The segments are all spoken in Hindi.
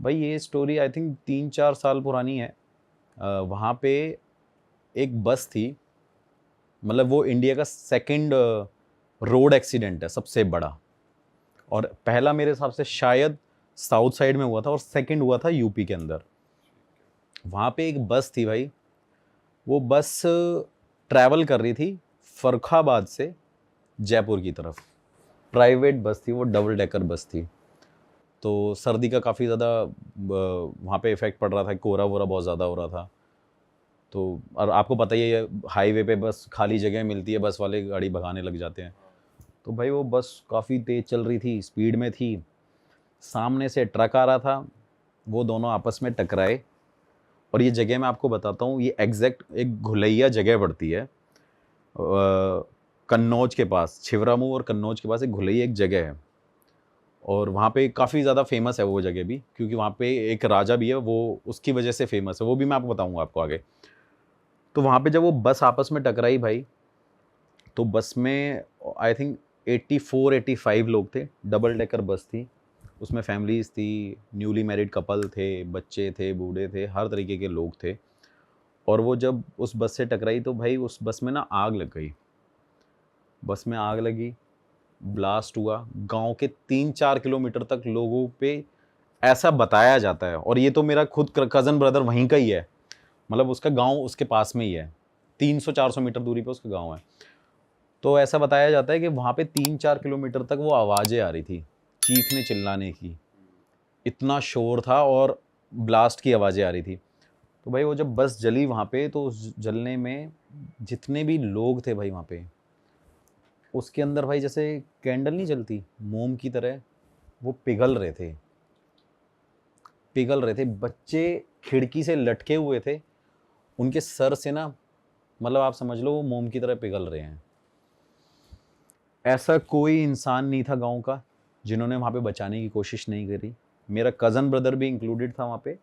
भाई ये स्टोरी आई थिंक 3-4 साल पुरानी है। वहाँ पे एक बस थी, मतलब वो इंडिया का सेकंड रोड एक्सीडेंट है सबसे बड़ा। और पहला मेरे हिसाब से शायद साउथ साइड में हुआ था और सेकंड हुआ था यूपी के अंदर। वहाँ पे एक बस थी भाई, वो बस ट्रैवल कर रही थी फर्रुखाबाद से जयपुर की तरफ। प्राइवेट बस थी वो, डबल डेकर बस थी। तो सर्दी का काफ़ी ज़्यादा वहाँ पे इफ़ेक्ट पड़ रहा था, कोहरा वोरा बहुत ज़्यादा हो रहा था। तो और आपको पता ही है हाईवे पे बस खाली जगह मिलती है, बस वाले गाड़ी भगाने लग जाते हैं। तो भाई वो बस काफ़ी तेज़ चल रही थी, स्पीड में थी। सामने से ट्रक आ रहा था, वो दोनों आपस में टकराए। और ये जगह मैं आपको बताता हूँ, ये एग्जैक्ट एक घुलैया जगह पड़ती है कन्नौज के पास, छिबरामऊ और कन्नौज के पास एक घुलैया एक जगह है। और वहाँ पे काफ़ी ज़्यादा फेमस है वो जगह भी, क्योंकि वहाँ पे एक राजा भी है, वो उसकी वजह से फेमस है, वो भी मैं आपको बताऊँगा आपको आगे। तो वहाँ पे जब वो बस आपस में टकराई भाई, तो बस में आई थिंक 84-85 लोग थे। डबल डेकर बस थी, उसमें फैमिलीज़ थी, न्यूली मैरिड कपल थे, बच्चे थे, बूढ़े थे, हर तरीके के लोग थे। और वो जब उस बस से टकराई तो भाई उस बस में ना आग लग गई। बस में आग लगी, ब्लास्ट हुआ, गाँव के 3-4 किलोमीटर तक लोगों पे ऐसा बताया जाता है। और ये तो मेरा खुद कज़न ब्रदर वहीं का ही है, मतलब उसका गाँव उसके पास में ही है, 300-400 मीटर दूरी पे उसका गाँव है। तो ऐसा बताया जाता है कि वहाँ पे 3-4 किलोमीटर तक वो आवाज़ें आ रही थी, चीखने चिल्लाने की, इतना शोर था और ब्लास्ट की आवाज़ें आ रही थी। तो भाई वो जब बस जली वहाँ पे, तो उस जलने में जितने भी लोग थे भाई वहाँ पे, उसके अंदर भाई जैसे कैंडल नहीं जलती मोम की तरह, वो पिघल रहे थे, पिघल रहे थे। बच्चे खिड़की से लटके हुए थे, उनके सर से ना, मतलब आप समझ लो वो मोम की तरह पिघल रहे हैं। ऐसा कोई इंसान नहीं था गाँव का जिन्होंने वहाँ पे बचाने की कोशिश नहीं करी। मेरा कज़न ब्रदर भी इंक्लूडेड था वहाँ पे,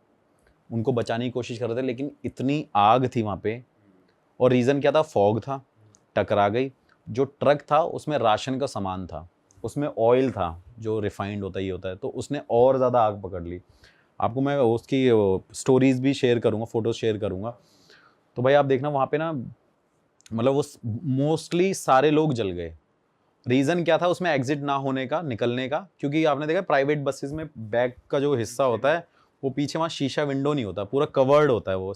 उनको बचाने की कोशिश कर रहे थे, लेकिन इतनी आग थी वहाँ पे। और रीज़न क्या था? फॉग था, टकरा गई। जो ट्रक था उसमें राशन का सामान था, उसमें ऑयल था जो रिफाइंड होता ही होता है, तो उसने और ज़्यादा आग पकड़ ली। आपको मैं उसकी स्टोरीज़ भी शेयर करूँगा, फ़ोटोज़ शेयर करूँगा। तो भाई आप देखना वहाँ पे ना, मतलब वो मोस्टली सारे लोग जल गए। रीज़न क्या था उसमें एग्ज़िट ना होने का, निकलने का? क्योंकि आपने देखा प्राइवेट बसेज़ में बैक का जो हिस्सा होता है, वो पीछे वहाँ शीशा विंडो नहीं होता, पूरा कवर्ड होता है वो,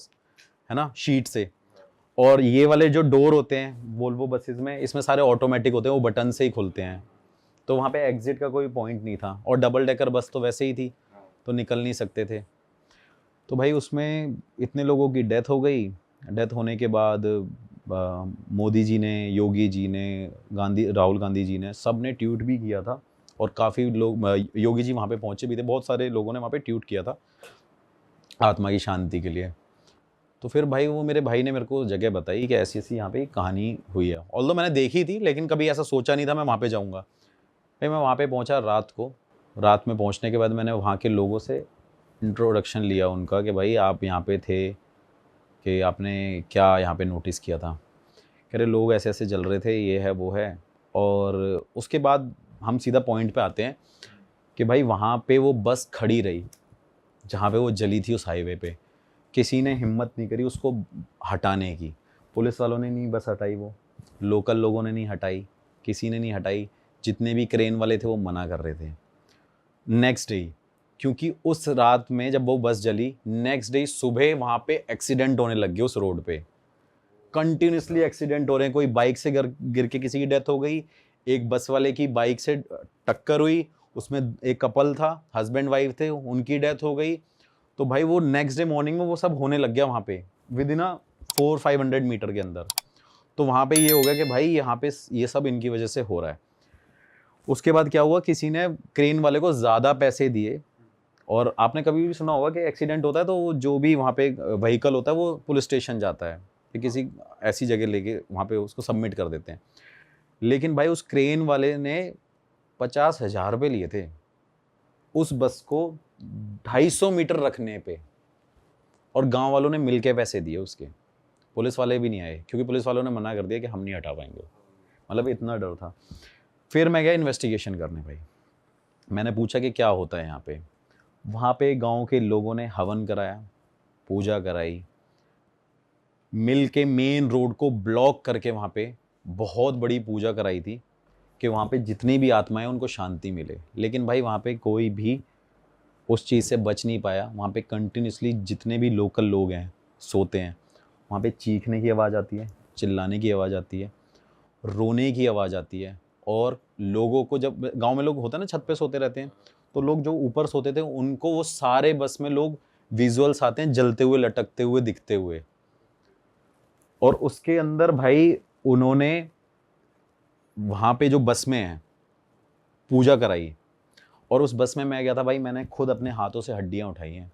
है ना? शीट से। और ये वाले जो डोर होते हैं वोल्वो बसेज़ में, इसमें सारे ऑटोमेटिक होते हैं, वो बटन से ही खुलते हैं। तो वहाँ पे एग्ज़िट का कोई पॉइंट नहीं था, और डबल डेकर बस तो वैसे ही थी, तो निकल नहीं सकते थे। तो भाई उसमें इतने लोगों की डेथ हो गई। डेथ होने के बाद मोदी जी ने, योगी जी ने, राहुल गांधी जी ने, सब ने ट्वीट भी किया था। और काफ़ी लोग, योगी जी वहाँ पे पहुँचे भी थे, बहुत सारे लोगों ने वहाँ पे ट्वीट किया था आत्मा की शांति के लिए। तो फिर भाई वो मेरे भाई ने मेरे को जगह बताई कि ऐसी-ऐसी यहाँ पे कहानी हुई है। ऑल्दो मैंने देखी थी, लेकिन कभी ऐसा सोचा नहीं था मैं वहाँ पे जाऊँगा। फिर मैं वहाँ पे पहुँचा रात को। रात में पहुँचने के बाद मैंने वहाँ के लोगों से इंट्रोडक्शन लिया उनका कि भाई आप यहाँ पे थे, कि आपने क्या यहाँ पे नोटिस किया था? कह रहे लोग ऐसे-ऐसे जल रहे थे, ये है, वो है। और उसके बाद हम सीधा पॉइंट पे आते हैं कि भाई वहाँ पे वो बस खड़ी रही, जहाँ पे वो जली थी उस हाईवे पे। किसी ने हिम्मत नहीं करी उसको हटाने की। पुलिस वालों ने नहीं बस हटाई वो, लोकल लोगों ने नहीं हटाई, किसी ने नहीं हटाई। जितने भी क्रेन वाले थे वो मना कर रहे थे। नेक्स्ट डे, क्योंकि उस रात में जब वो बस जली, नेक्स्ट डे सुबह वहाँ पे एक्सीडेंट होने लग गए उस रोड पे। कंटिन्यूअसली एक्सीडेंट हो रहे हैं। कोई बाइक से गिर गिर के किसी की डेथ हो गई, एक बस वाले की बाइक से टक्कर हुई, उसमें एक कपल था, हस्बैंड वाइफ थे, उनकी डेथ हो गई। तो भाई वो नेक्स्ट डे मॉर्निंग में वो सब होने लग गया वहाँ पे, विद इन अ 400-500 मीटर के अंदर। तो वहाँ पे ये हो गया कि भाई यहाँ पे ये सब इनकी वजह से हो रहा है। उसके बाद क्या हुआ, किसी ने क्रेन वाले को ज़्यादा पैसे दिए। और आपने कभी भी सुना होगा कि एक्सीडेंट होता है तो वो जो भी वहाँ पे व्हीकल होता है वो पुलिस स्टेशन जाता है, कि किसी ऐसी जगह लेके वहाँ पे उसको सबमिट कर देते हैं। लेकिन भाई उस क्रेन वाले ने 50,000 रुपये लिए थे उस बस को 250 मीटर रखने पे, और गांव वालों ने मिलके पैसे दिए उसके। पुलिस वाले भी नहीं आए, क्योंकि पुलिस वालों ने मना कर दिया कि हम नहीं हटा पाएंगे। मतलब इतना डर था। फिर मैं गया इन्वेस्टिगेशन करने भाई। मैंने पूछा कि क्या होता है यहाँ पे। वहाँ पे गांव के लोगों ने हवन कराया, पूजा कराई, मिल के मेन रोड को ब्लॉक करके वहाँ पे बहुत बड़ी पूजा कराई थी कि वहाँ पे जितनी भी आत्माएं उनको शांति मिले। लेकिन भाई वहाँ पे कोई भी उस चीज़ से बच नहीं पाया। वहाँ पे कंटिन्यूसली जितने भी लोकल लोग हैं सोते हैं, वहाँ पे चीखने की आवाज़ आती है, चिल्लाने की आवाज़ आती है, रोने की आवाज़ आती है। और लोगों को, जब गांव में लोग होते हैं ना छत पे सोते रहते हैं, तो लोग जो ऊपर सोते थे उनको वो सारे बस में लोग विजुअल्स आते हैं जलते हुए, लटकते हुए, दिखते हुए। और उसके अंदर भाई उन्होंने वहाँ पे जो बस में है पूजा कराई, और उस बस में मैं गया था भाई, मैंने खुद अपने हाथों से हड्डियाँ उठाई हैं।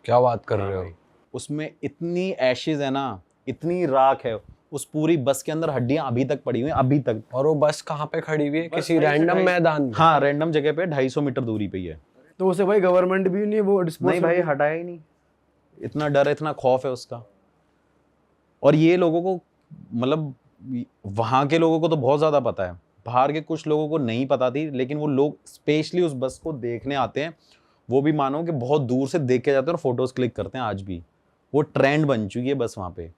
क्या बात कर रहे हो? उसमें इतनी एशेज है ना, इतनी राख है उस पूरी बस के अंदर, हड्डियां अभी तक पड़ी हुई हैं, अभी तक। और वो बस कहाँ पे खड़ी हुई है? किसी रैंडम मैदान में? हाँ, रैंडम जगह पे 250 मीटर दूरी पे ही है। तो उसे भाई गवर्नमेंट भी नहीं वो नहीं भाई, हटाया ही नहीं। इतना डर, इतना खौफ है उसका। और ये लोगों को, मतलब वहाँ के लोगों को तो बहुत ज़्यादा पता है, बाहर के कुछ लोगों को नहीं पता थी। लेकिन वो लोग स्पेशली उस बस को देखने आते हैं, वो भी मानो कि बहुत दूर से देख के जाते हैं और फोटोज क्लिक करते हैं। आज भी वो ट्रेंड बन चुकी है बस वहाँ पे।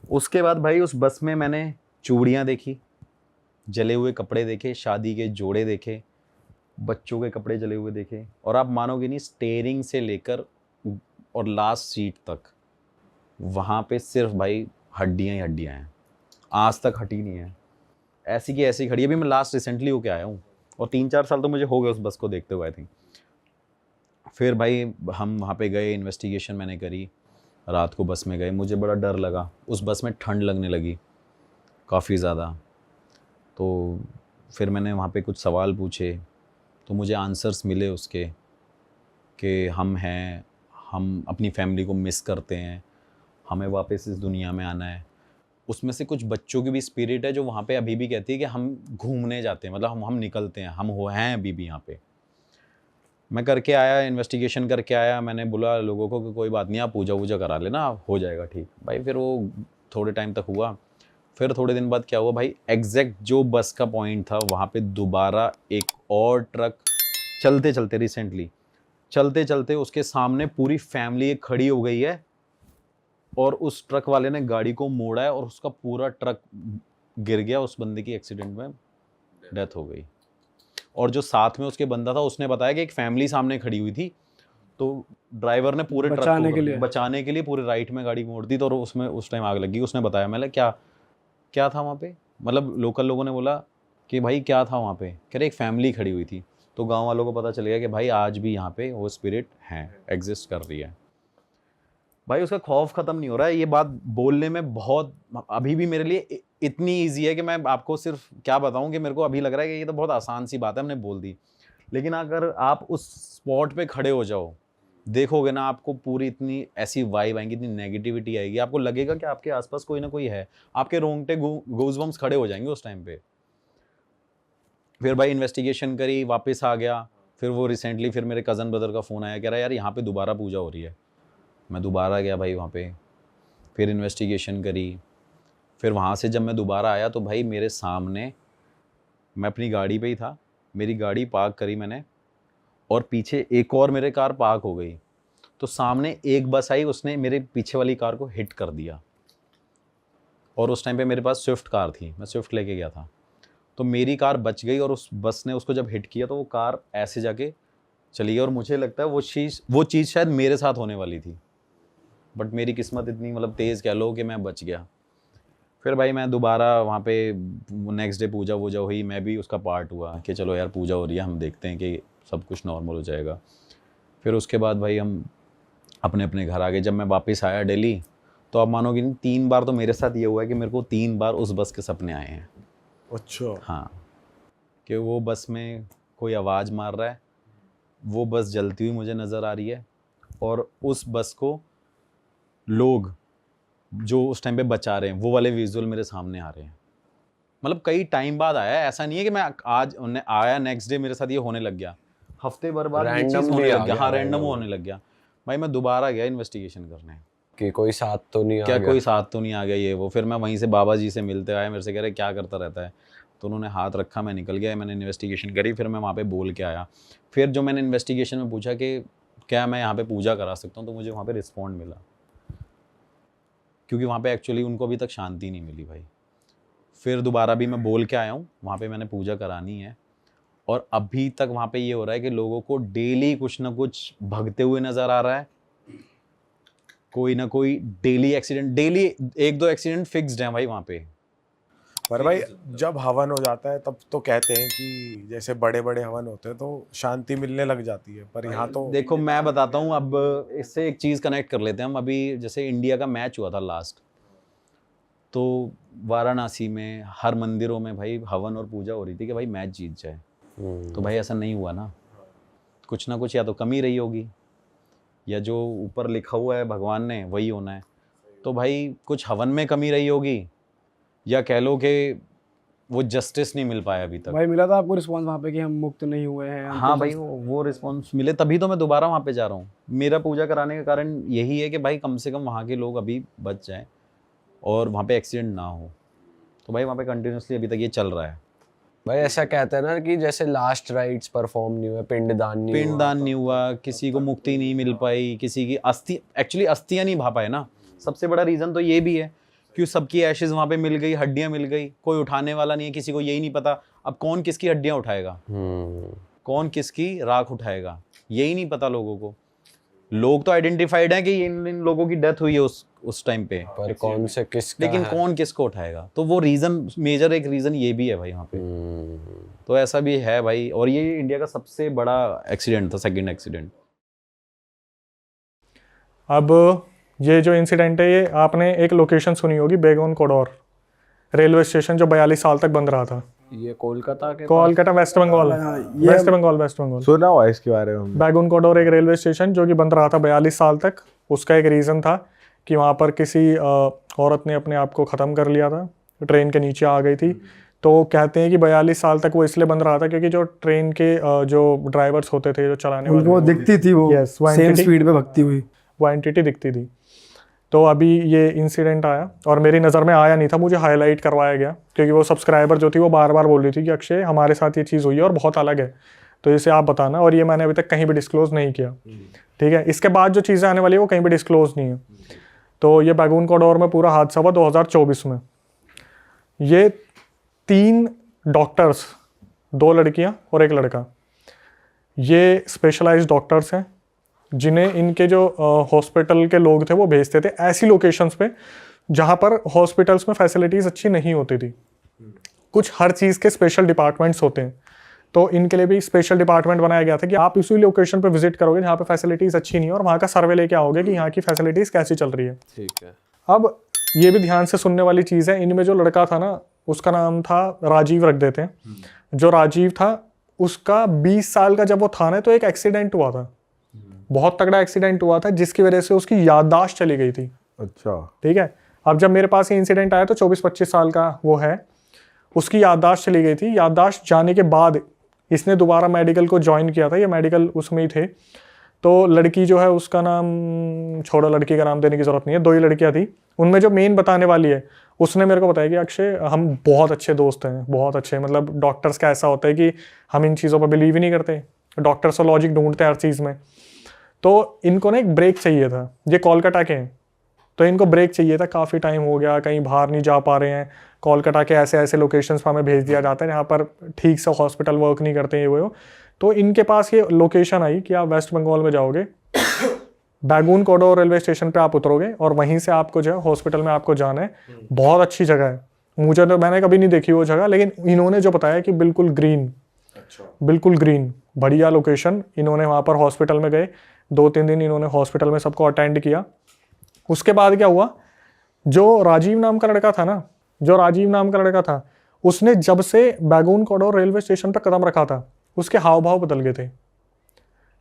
उसके बाद भाई उस बस में मैंने चूड़ियाँ देखी, जले हुए कपड़े देखे, शादी के जोड़े देखे, बच्चों के कपड़े जले हुए देखे। और आप मानोगे नहीं, स्टेयरिंग से लेकर और लास्ट सीट तक वहाँ पे सिर्फ भाई हड्डियाँ ही हड्डियाँ हैं, आज तक हटी नहीं है, ऐसी की ऐसी खड़ी है। अभी मैं लास्ट रिसेंटली होके आया हूँ, और 3-4 साल तो मुझे हो गए उस बस को देखते हुए आई थिंक। फिर भाई हम वहाँ पे गए, इन्वेस्टिगेशन मैंने करी, रात को बस में गए। मुझे बड़ा डर लगा, उस बस में ठंड लगने लगी काफ़ी ज़्यादा। तो फिर मैंने वहाँ पे कुछ सवाल पूछे, तो मुझे आंसर्स मिले उसके कि हम हैं, हम अपनी फैमिली को मिस करते हैं, हमें वापस इस दुनिया में आना है। उसमें से कुछ बच्चों की भी स्पिरिट है जो वहाँ पे अभी भी कहती है कि हम घूमने जाते हैं, मतलब हम निकलते हैं, हम हो हैं अभी भी यहाँ पे। मैं करके आया, इन्वेस्टिगेशन करके आया। मैंने बोला लोगों को कि कोई बात नहीं, आप पूजा वूजा करा लेना, हो जाएगा ठीक। भाई फिर वो थोड़े टाइम तक हुआ। फिर थोड़े दिन बाद क्या हुआ भाई, एग्जैक्ट जो बस का पॉइंट था वहाँ पे दोबारा एक और ट्रक चलते चलते, रिसेंटली चलते चलते उसके सामने पूरी फैमिली एक खड़ी हो गई है, और उस ट्रक वाले ने गाड़ी को मोड़ा है और उसका पूरा ट्रक गिर गया। उस बंदे की एक्सीडेंट में डेथ हो गई। और जो साथ में उसके बंदा था उसने बताया कि एक फैमिली सामने खड़ी हुई थी, तो ड्राइवर ने पूरे ट्रक को बचाने के लिए पूरे राइट में गाड़ी मोड़ दी, तो उसमें उस टाइम आग लगी। उसने बताया, मैंने क्या था वहाँ पे, मतलब लोकल लोगों ने बोला कि भाई क्या था वहाँ पे, कह रहे एक फैमिली खड़ी हुई थी। तो गांव वालों को पता चल गया कि भाई आज भी यहाँ पे वो स्पिरिट है, एग्जिस्ट कर रही है। भाई उसका खौफ ख़त्म नहीं हो रहा है। ये बात बोलने में बहुत, अभी भी मेरे लिए इतनी ईजी है कि मैं आपको सिर्फ क्या बताऊं कि मेरे को अभी लग रहा है कि ये तो बहुत आसान सी बात है, हमने बोल दी। लेकिन अगर आप उस स्पॉट पे खड़े हो जाओ, देखोगे ना, आपको पूरी इतनी ऐसी वाइब आएंगी, इतनी नेगेटिविटी आएगी, आपको लगेगा कि आपके आसपास कोई ना कोई है, आपके रोंगटे गूज़बम्स खड़े हो जाएंगे उस टाइम पे। फिर भाई इन्वेस्टिगेशन करी, वापस आ गया। फिर वो रिसेंटली फिर मेरे कज़न ब्रदर का फ़ोन आया, कह रहा है यार यहाँ पे दोबारा पूजा हो रही है। मैं दोबारा गया भाई वहाँ पे, फिर इन्वेस्टिगेशन करी। फिर वहाँ से जब मैं दोबारा आया तो भाई मेरे सामने, मैं अपनी गाड़ी पे ही था, मेरी गाड़ी पार्क करी मैंने, और पीछे एक और मेरे कार पार्क हो गई। तो सामने एक बस आई, उसने मेरे पीछे वाली कार को हिट कर दिया। और उस टाइम पे मेरे पास स्विफ्ट कार थी, मैं स्विफ्ट लेके गया था। तो मेरी कार बच गई, और उस बस ने उसको जब हिट किया तो वो कार ऐसे जाके चली गई। और मुझे लगता है वो चीज़ शायद मेरे साथ होने वाली थी, बट मेरी किस्मत इतनी मतलब तेज़ कह लो कि मैं बच गया। फिर भाई मैं दोबारा वहाँ पे नेक्स्ट डे पूजा वूजा हुई, मैं भी उसका पार्ट हुआ कि चलो यार पूजा हो रही है, हम देखते हैं कि सब कुछ नॉर्मल हो जाएगा। फिर उसके बाद भाई हम अपने अपने घर आ गए। जब मैं वापस आया दिल्ली, तो आप मानोगे नहीं, 3 बार तो मेरे साथ ये हुआ है कि मेरे को 3 बार उस बस के सपने आए हैं। अच्छा। हाँ, कि वो बस में कोई आवाज़ मार रहा है, वो बस जलती हुई मुझे नज़र आ रही है, और उस बस को लोग जो उस टाइम पे बचा रहे हैं, वो वाले विजुअल मेरे सामने आ रहे हैं। मतलब कई टाइम बाद आया है, ऐसा नहीं है कि मैं आज उन्हें आया नेक्स्ट डे मेरे साथ ये होने लग गया, हफ्ते भर बाद ये चीज़ होने लग गया। हाँ, रैंडम होने लग गया। भाई मैं दोबारा गया इन्वेस्टिगेशन करने कि कोई साथ तो नहीं आ क्या गया, कोई साथ तो नहीं आ गया ये वो। फिर मैं वहीं से बाबा जी से मिलते आया, मेरे से कह रहे क्या करता रहता है, तो उन्होंने हाथ रखा, मैं निकल गया, मैंने इन्वेस्टिगेशन करी, फिर मैं वहाँ पे बोल के आया। फिर जो मैंने इन्वेस्टिगेशन में पूछा कि क्या मैं यहाँ पे पूजा करा सकता हूँ, तो मुझे वहाँ पे रिस्पॉन्ड मिला, क्योंकि वहाँ पे एक्चुअली उनको अभी तक शांति नहीं मिली भाई। फिर दोबारा भी मैं बोल के आया हूँ, वहाँ पे मैंने पूजा करानी है, और अभी तक वहाँ पे ये हो रहा है कि लोगों को डेली कुछ ना कुछ भगते हुए नज़र आ रहा है, कोई ना कोई daily accident, daily 1-2 accident fixed हैं भाई वहाँ पे। पर भाई जब हवन हो जाता है तब तो कहते हैं कि जैसे बड़े बड़े हवन होते हैं तो शांति मिलने लग जाती है, पर यहाँ तो देखो मैं बताता हूँ, अब इससे एक चीज़ कनेक्ट कर लेते हैं हम। अभी जैसे इंडिया का मैच हुआ था लास्ट, तो वाराणसी में हर मंदिरों में भाई हवन और पूजा हो रही थी कि भाई मैच जीत जाए। तो भाई ऐसा नहीं हुआ ना, कुछ ना कुछ या तो कमी रही होगी, या जो ऊपर लिखा हुआ है भगवान ने वही होना है। तो भाई कुछ हवन में कमी रही होगी, या कह लो कि वो जस्टिस नहीं मिल पाया अभी तक। भाई मिला था आपको रिस्पांस वहाँ पे कि हम मुक्त नहीं हुए हैं? हाँ भाई, वो रिस्पॉन्स मिले तभी तो मैं दोबारा वहाँ पे जा रहा हूँ। मेरा पूजा कराने का कारण यही है कि भाई कम से कम वहाँ के लोग अभी बच जाएं और वहाँ पे एक्सीडेंट ना हो। तो भाई वहाँ पे कंटिन्यूसली अभी तक ये चल रहा है। भाई ऐसा कहते हैं ना कि जैसे लास्ट राइट्स परफॉर्म नहीं हुए, पिंडदान नहीं हुआ, किसी को मुक्ति नहीं मिल पाई, किसी की अस्थियाँ नहीं भा पाए ना। सबसे बड़ा रीज़न तो ये भी है कि सबकी एशेज वहाँ पे मिल गई, हड्डियाँ मिल गई, कोई उठाने वाला नहीं है, किसी को यही नहीं पता अब कौन किसकी हड्डियाँ उठाएगा, कौन किसकी राख उठाएगा, यही नहीं पता लोगों को। लोग तो आइडेंटिफाइड हैं कि इन लोगों की डेथ हुई है उस टाइम पे, पर कौन से किसका लेकिन कौन किसको उठाएगा। तो वो रीज़न, मेजर एक रीज़न ये भी है भाई वहाँ पे। तो ऐसा भी है भाई, और ये इंडिया का सबसे बड़ा एक्सीडेंट था, सेकंड एक्सीडेंट। अब ये जो इंसिडेंट है, ये आपने एक लोकेशन सुनी होगी, बेगोन कोडोर रेलवे स्टेशन, जो 42 साल तक बंद रहा था। ये कोलकाता वेस्ट बंगाल, वेस्ट बंगाल सुना हुआ है इसके बारे में। बैगुन कोडोर एक रेलवे स्टेशन जो कि बंद रहा था 42 साल तक। उसका एक रीज़न था कि वहाँ पर किसी औरत ने अपने आप को ख़त्म कर लिया था, ट्रेन के नीचे आ गई थी। तो कहते हैं कि 42 साल तक वो इसलिए बंद रहा था क्योंकि जो ट्रेन के जो ड्राइवर्स होते थे, जो चलाने वाले, उनको दिखती थी वो सेम स्पीड पे भगती हुई, वो एंटिटी दिखती थी। तो अभी ये इंसिडेंट आया और मेरी नज़र में आया नहीं था, मुझे हाईलाइट करवाया गया क्योंकि वो सब्सक्राइबर जो थी वो बार बार बोल रही थी कि अक्षय हमारे साथ ये चीज़ हुई है और बहुत अलग है, तो इसे आप बताना। और ये मैंने अभी तक कहीं भी डिस्क्लोज़ नहीं किया, ठीक है। इसके बाद जो चीज़ें आने वाली है वो कहीं भी डिस्क्लोज़ नहीं है। तो ये बैगुन कोडोर में पूरा हादसा हुआ 2024 में। ये 3 डॉक्टर्स, 2 लड़कियाँ और 1 लड़का, ये स्पेशलाइज्ड डॉक्टर्स हैं जिन्हें इनके जो हॉस्पिटल के लोग थे वो भेजते थे ऐसी लोकेशंस पे जहाँ पर हॉस्पिटल्स में फैसिलिटीज़ अच्छी नहीं होती थी। कुछ हर चीज़ के स्पेशल डिपार्टमेंट्स होते हैं, तो इनके लिए भी स्पेशल डिपार्टमेंट बनाया गया था कि आप इसी लोकेशन पे विजिट करोगे जहाँ पे फैसिलिटीज़ अच्छी नहीं है और वहाँ का सर्वे लेके आओगे कि यहाँ की फैसिलिटीज़ कैसी चल रही है। ठीक है। अब ये भी ध्यान से सुनने वाली चीज़ है, इनमें जो लड़का था ना, उसका नाम था राजीव, रख देते हैं। जो राजीव था उसका 20 साल का जब वो था ना, तो एक एक्सीडेंट हुआ था, बहुत तगड़ा एक्सीडेंट हुआ था जिसकी वजह से उसकी याददाश्त चली गई थी। अच्छा, ठीक है। अब जब मेरे पास ये इंसिडेंट आया तो 24-25 साल का वो है, उसकी याददाश्त चली गई थी। याददाश्त जाने के बाद इसने दोबारा मेडिकल को ज्वाइन किया था, ये मेडिकल उसमें ही थे। तो लड़की जो है उसका नाम छोड़ो, लड़की का नाम देने की ज़रूरत नहीं है, 2 ही लड़कियाँ थी। उनमें जो मेन बताने वाली है उसने मेरे को बताया कि अक्षय हम बहुत अच्छे दोस्त हैं, बहुत अच्छे, मतलब डॉक्टर्स का ऐसा होता है कि हम इन चीज़ों पर बिलीव ही नहीं करते, डॉक्टर्स तो लॉजिक ढूंढते हैं हर चीज़ में। तो इनको ना एक ब्रेक चाहिए था, ये कोलकाता के हैं, तो इनको ब्रेक चाहिए था। काफ़ी टाइम हो गया, कहीं बाहर नहीं जा पा रहे हैं, कोलकाता के ऐसे ऐसे लोकेशंस पर हमें भेज दिया जाता है जहाँ पर ठीक से हॉस्पिटल वर्क नहीं करते हैं, वो। तो इनके पास ये लोकेशन आई कि आप वेस्ट बंगाल में जाओगे, बैगुन कोडोर रेलवे स्टेशन पे आप उतरोगे और वहीं से आपको जो है हॉस्पिटल में आपको जाना है। बहुत अच्छी जगह है, मुझे तो, मैंने कभी नहीं देखी वो जगह, लेकिन इन्होंने जो बताया कि बिल्कुल ग्रीन, बिल्कुल ग्रीन, बढ़िया लोकेशन। इन्होंने वहाँ पर हॉस्पिटल में गए, 2-3 दिन इन्होंने हॉस्पिटल में सबको अटेंड किया। उसके बाद क्या हुआ, जो राजीव नाम का लड़का था, उसने जब से बैगुन कोडोर रेलवे स्टेशन पर कदम रखा था, उसके हाव भाव बदल गए थे।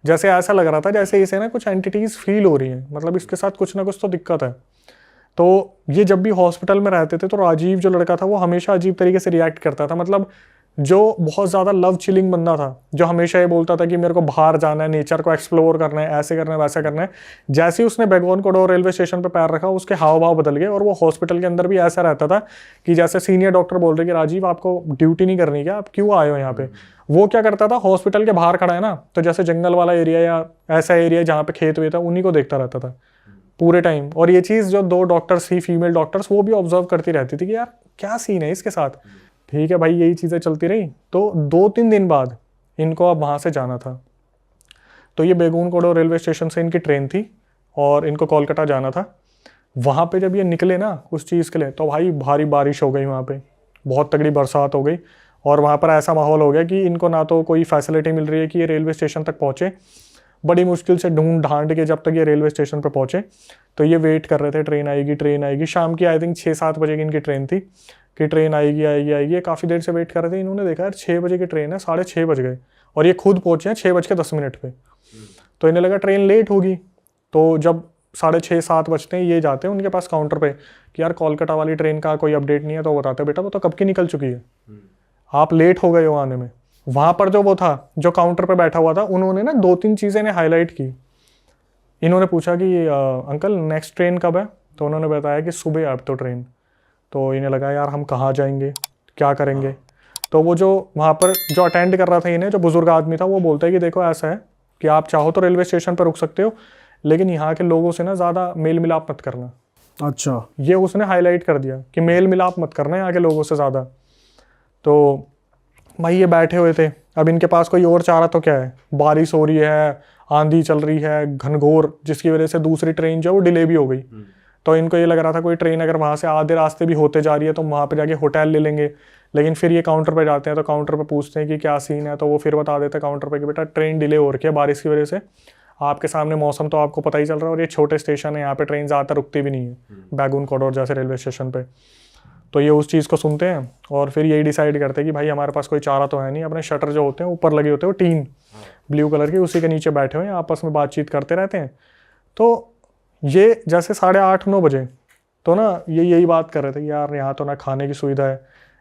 जैसे ऐसा लग रहा था जैसे इसे ना कुछ एंटिटीज़ फील हो रही हैं, मतलब इसके साथ कुछ ना कुछ तो दिक्कत है। तो ये जब भी हॉस्पिटल में रहते थे तो राजीव जो लड़का था वो हमेशा अजीब तरीके से रिएक्ट करता था, मतलब जो बहुत ज़्यादा लव चिलिंग बंदा था, जो हमेशा ये बोलता था कि मेरे को बाहर जाना है, नेचर को एक्सप्लोर करना है, ऐसे करना है, वैसा करना है, जैसे ही उसने बेगोनकोडोर रेलवे स्टेशन पे पैर रखा उसके हाव भाव बदल गए। और वो हॉस्पिटल के अंदर भी ऐसा रहता था कि जैसे सीनियर डॉक्टर बोल रहे कि राजीव आपको ड्यूटी नहीं करनी क्या, आप क्यों आए हो यहाँ पे। वो क्या करता था, हॉस्पिटल के बाहर खड़ा है ना, तो जैसे जंगल वाला एरिया या ऐसा एरिया जहाँ पे खेत हुए था उन्हीं को देखता रहता था पूरे टाइम। और ये चीज़ जो 2 डॉक्टर्स थी, फीमेल डॉक्टर्स, वो भी ऑब्जर्व करती रहती थी कि यार क्या सीन है इसके साथ। ठीक है भाई, यही चीज़ें चलती रही। तो 2-3 दिन बाद इनको अब वहाँ से जाना था। तो ये बेगूनकोडोर रेलवे स्टेशन से इनकी ट्रेन थी और इनको कोलकाता जाना था। वहाँ पे जब ये निकले ना उस चीज़ के लिए, तो भाई भारी बारिश हो गई वहाँ पे, बहुत तगड़ी बरसात हो गई। और वहाँ पर ऐसा माहौल हो गया कि इनको ना तो कोई फैसिलिटी मिल रही है कि ये रेलवे स्टेशन तक पहुँचे। बड़ी मुश्किल से ढूंढ ढांड के जब तक ये रेलवे स्टेशन पर पहुँचे, तो ये वेट कर रहे थे ट्रेन आएगी, ट्रेन आएगी। शाम की आई थिंक 6-7 बजे की इनकी ट्रेन थी कि ट्रेन आएगी आएगी आएगी। काफ़ी देर से वेट कर रहे थे। इन्होंने देखा यार 6 बजे की ट्रेन है, 6:30 बज गए और ये खुद पहुँचे हैं 6:10 पे। तो इन्हें लगा ट्रेन लेट होगी। तो जब 6:30-7 बजते हैं, ये जाते हैं उनके पास काउंटर पे कि यार कोलकाता वाली ट्रेन का कोई अपडेट नहीं है। तो वो बताते बेटा वो तो कब की निकल चुकी है, आप लेट हो गए हो आने में। वहाँ पर जो वो था, जो काउंटर पे बैठा हुआ था, उन्होंने ना 2-3 चीज़ें ने हाईलाइट की। इन्होंने पूछा कि अंकल नेक्स्ट ट्रेन कब है, तो उन्होंने बताया कि सुबह अब तो ट्रेन। तो इन्हें लगा यार हम कहाँ जाएंगे, क्या करेंगे। तो वो जो वहाँ पर जो अटेंड कर रहा था इन्हें, जो बुजुर्ग आदमी था, वो बोलता है कि देखो ऐसा है कि आप चाहो तो रेलवे स्टेशन पर रुक सकते हो, लेकिन यहाँ के लोगों से ना ज़्यादा मेल मिलाप मत करना। अच्छा, ये उसने हाईलाइट कर दिया कि मेल मिलाप मत करना यहाँ के लोगों से ज़्यादा। तो भाई ये बैठे हुए थे, अब इनके पास कोई और चारा तो क्या है, बारिश हो रही है, आंधी चल रही है घनघोर, जिसकी वजह से दूसरी ट्रेन जो है वो डिले भी हो गई। तो इनको ये लग रहा था कोई ट्रेन अगर वहाँ से आधे रास्ते भी होते जा रही है तो वहाँ पे जाके होटल ले लेंगे। लेकिन फिर ये काउंटर पे जाते हैं, तो काउंटर पे पूछते हैं कि क्या सीन है, तो वो फिर बता देते हैं काउंटर पे कि बेटा ट्रेन डिले हो रखी है बारिश की वजह से, आपके सामने मौसम तो आपको पता ही चल रहा है, और ये छोटे स्टेशन है, यहाँ पे ट्रेन ज़्यादातर रुकती भी नहीं है बेगूनकोडोर जैसे रेलवे स्टेशन पे। तो ये उस चीज़ को सुनते हैं और फिर यही डिसाइड करते हैं कि भाई हमारे पास कोई चारा तो है नहीं। अपने शटर जो होते हैं ऊपर लगे होते हैं वो टीन ब्लू कलर की, उसी के नीचे बैठे हुए हैं, आपस में बातचीत करते रहते हैं। तो ये जैसे 8:30-9 बजे तो ना ये यही बात कर रहे थे यार यहाँ तो ना खाने की सुविधा है,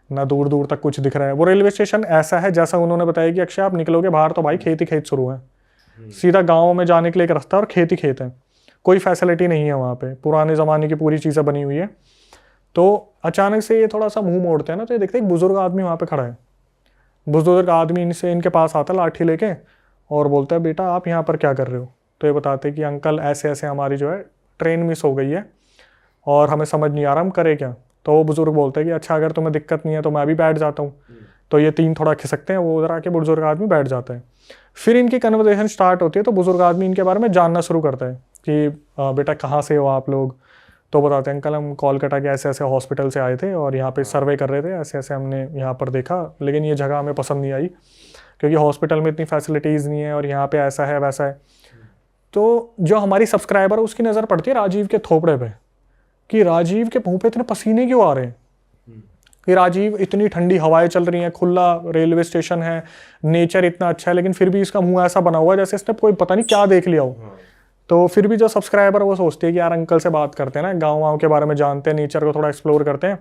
ना दूर दूर तक कुछ दिख रहा है। वो रेलवे स्टेशन ऐसा है जैसा उन्होंने बताया कि अक्षय आप निकलोगे बाहर तो भाई खेत ही खेत शुरू है, सीधा गाँव में जाने के लिए एक रास्ता और खेत ही खेत है, कोई फैसिलिटी नहीं है वहाँ पे, पुराने ज़माने की पूरी चीज़ें बनी हुई है। तो अचानक से ये थोड़ा सा मुंह मोड़ते हैं ना, तो ये देखते हैं एक बुजुर्ग आदमी वहाँ पे खड़ा है। बुजुर्ग आदमी इनके पास आता लाठी लेके और बोलता है बेटा आप यहाँ पर क्या कर रहे हो। तो ये बताते हैं कि अंकल ऐसे ऐसे हमारी जो है ट्रेन मिस हो गई है और हमें समझ नहीं आ रहा हम करें क्या। तो वो बुजुर्ग बोलते हैं कि अच्छा अगर तुम्हें दिक्कत नहीं है तो मैं भी बैठ जाता हूँ। तो ये 3 थोड़ा खिसकते हैं, वो उधर आके बुजुर्ग आदमी बैठ जाता है। फिर इनकी कन्वर्सेशन स्टार्ट होती है, तो बुजुर्ग आदमी इनके बारे में जानना शुरू करता है कि बेटा कहाँ से हो आप लोग। तो बताते हैं अंकल हम कोलकाता के ऐसे ऐसे हॉस्पिटल से आए थे और यहाँ पे सर्वे कर रहे थे, ऐसे ऐसे हमने यहाँ पर देखा, लेकिन ये जगह हमें पसंद नहीं आई क्योंकि हॉस्पिटल में इतनी फैसिलिटीज़ नहीं है और यहाँ पे ऐसा है वैसा है। तो जो हमारी सब्सक्राइबर है उसकी नज़र पड़ती है राजीव के थोपड़े पे कि राजीव के मुँह पे इतने पसीने क्यों आ रहे हैं, कि राजीव इतनी ठंडी हवाएं चल रही हैं, खुला रेलवे स्टेशन है, नेचर इतना अच्छा है, लेकिन फिर भी इसका मुँह ऐसा बना हुआ है जैसे इसने कोई पता नहीं क्या देख लिया हो। तो फिर भी जो सब्सक्राइबर वो सोचते हैं कि यार अंकल से बात करते हैं ना, गाँव के बारे में जानते हैं, नेचर को थोड़ा एक्सप्लोर करते हैं।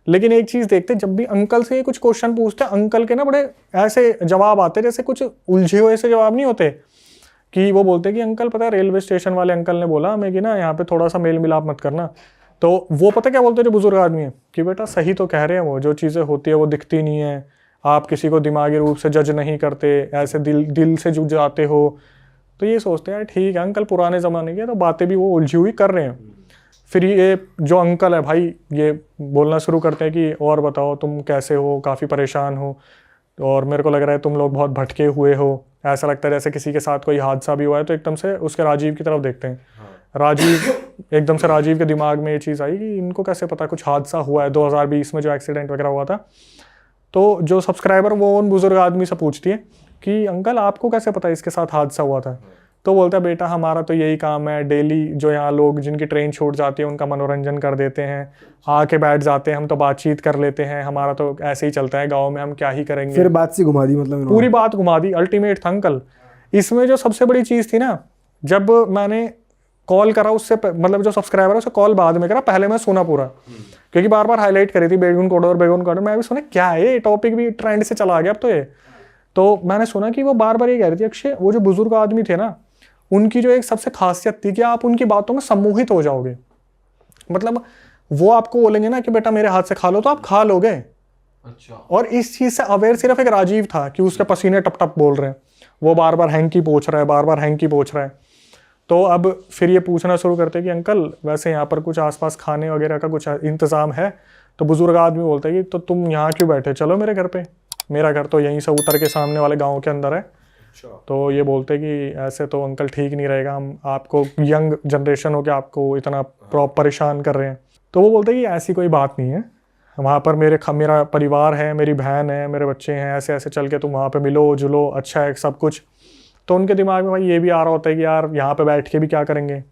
लेकिन एक चीज़ देखते हैं, जब भी अंकल से कुछ क्वेश्चन पूछते हैं, अंकल के ना बड़े ऐसे जवाब आते हैं जैसे कुछ उलझे हुए ऐसे जवाब नहीं होते, कि वो बोलते हैं कि अंकल पता है रेलवे स्टेशन वाले अंकल ने बोला हमें कि ना यहाँ पे थोड़ा सा मेल मिलाप मत करना। तो वो पता क्या बोलते हैं जो बुजुर्ग आदमी है कि बेटा सही तो कह रहे हैं, वो जो चीज़ें होती है वो दिखती नहीं है, आप किसी को दिमागी रूप से जज नहीं करते, ऐसे दिल से जुड़ जाते हो। तो ये सोचते हैं ठीक है अंकल पुराने ज़माने के, तो बातें भी वो उलझी हुई कर रहे हैं। फिर ये जो अंकल है भाई ये बोलना शुरू करते हैं कि और बताओ तुम कैसे हो, काफ़ी परेशान हो और मेरे को लग रहा है तुम लोग बहुत भटके हुए हो, ऐसा लगता है जैसे किसी के साथ कोई हादसा भी हुआ है। तो एकदम से उसके राजीव की तरफ देखते हैं। राजीव एकदम से राजीव के दिमाग में ये चीज़ आई कि इनको कैसे पता कुछ हादसा हुआ है 2020 में जो एक्सीडेंट वगैरह हुआ था। तो जो सब्सक्राइबर वो उन बुजुर्ग आदमी से पूछती है कि अंकल आपको कैसे पता इसके साथ हादसा हुआ था। तो बोलता है बेटा हमारा तो यही काम है, डेली जो यहाँ लोग जिनकी ट्रेन छूट जाती है उनका मनोरंजन कर देते हैं, आके बैठ जाते हैं, हम तो बातचीत कर लेते हैं, हमारा तो ऐसे ही चलता है गाँव में, हम क्या ही करेंगे। फिर बात सी घुमा दी, मतलब पूरी बात घुमा दी, अल्टीमेट था अंकल। इसमें जो सबसे बड़ी चीज़ थी ना, जब मैंने कॉल करा उससे मतलब जो सब्सक्राइबर है उसे कॉल बाद में करा, पहले मैं सुना पूरा, क्योंकि बार बार हाईलाइट करी थी बेगुन कॉर्डोर, मैं भी सुना क्या है ये टॉपिक भी ट्रेंड से चला गया अब तो ये। तो मैंने सुना कि वो बार बार ये कह रही थी अक्षय, वो जो बुजुर्ग आदमी थे ना, उनकी जो एक सबसे खासियत थी कि आप उनकी बातों में सम्मोहित हो जाओगे। मतलब वो आपको बोलेंगे ना कि बेटा मेरे हाथ से खा लो, तो आप खा लोगे। अच्छा। और इस चीज से अवेयर सिर्फ एक राजीव था कि उसके पसीने टप टप बोल रहे हैं, वो बार बार हैंकी पोंछ रहा है, बार बार हैंकी पोंछ रहा है। तो अब फिर ये पूछना शुरू करते हैं कि अंकल वैसे यहाँ पर कुछ आसपास खाने वगैरह का कुछ इंतजाम है? तो बुजुर्ग आदमी बोलता है कि तो तुम यहाँ क्यों बैठे, चलो मेरे घर पे, मेरा घर तो यहीं से उतर के सामने वाले गाँव के अंदर है। तो ये बोलते कि ऐसे तो अंकल ठीक नहीं रहेगा, हम आपको यंग जनरेशन हो के आपको इतना परेशान कर रहे हैं। तो वो बोलते कि ऐसी कोई बात नहीं है, वहाँ पर मेरा परिवार है, मेरी बहन है, मेरे बच्चे हैं, ऐसे ऐसे चल के तुम वहाँ पे मिलो जुलो, अच्छा है सब कुछ। तो उनके दिमाग में भाई ये भी आ रहा होता है कि यार यहाँ पे बैठ के भी क्या करेंगे,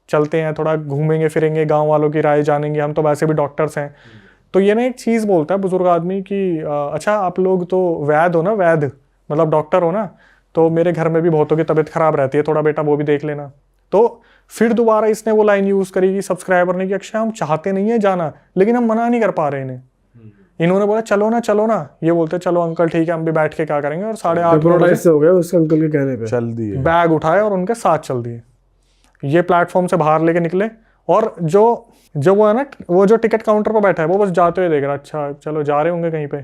चलते हैं थोड़ा घूमेंगे फिरेंगे, गाँव वालों की राय जानेंगे, हम तो वैसे भी डॉक्टर्स हैं। तो ये ना एक चीज़ बोलता है बुजुर्ग आदमी कि अच्छा आप लोग तो वैद हो ना, वैद मतलब डॉक्टर हो ना, तो मेरे घर में भी बहुतों की तबीयत खराब रहती है, थोड़ा बेटा वो भी देख लेना। तो फिर दोबारा इसने वो लाइन यूज़ करी कि सब्सक्राइबर ने कि अक्षय हम चाहते नहीं है जाना, लेकिन हम मना नहीं कर पा रहे इन्हें। इन्होंने बोला चलो ना, ये बोलते चलो अंकल ठीक है हम भी बैठ के क्या करेंगे, और 8:30 से हो गया उसके अंकल के कहने पे चल दिए बैग उठाए और उनके साथ चल दिए। ये प्लेटफॉर्म से बाहर लेके निकले, और जो वो है ना, वो जो टिकट काउंटर पर बैठा है वो बस जाते हुए देख रहा, अच्छा चलो जा रहे होंगे कहीं पे।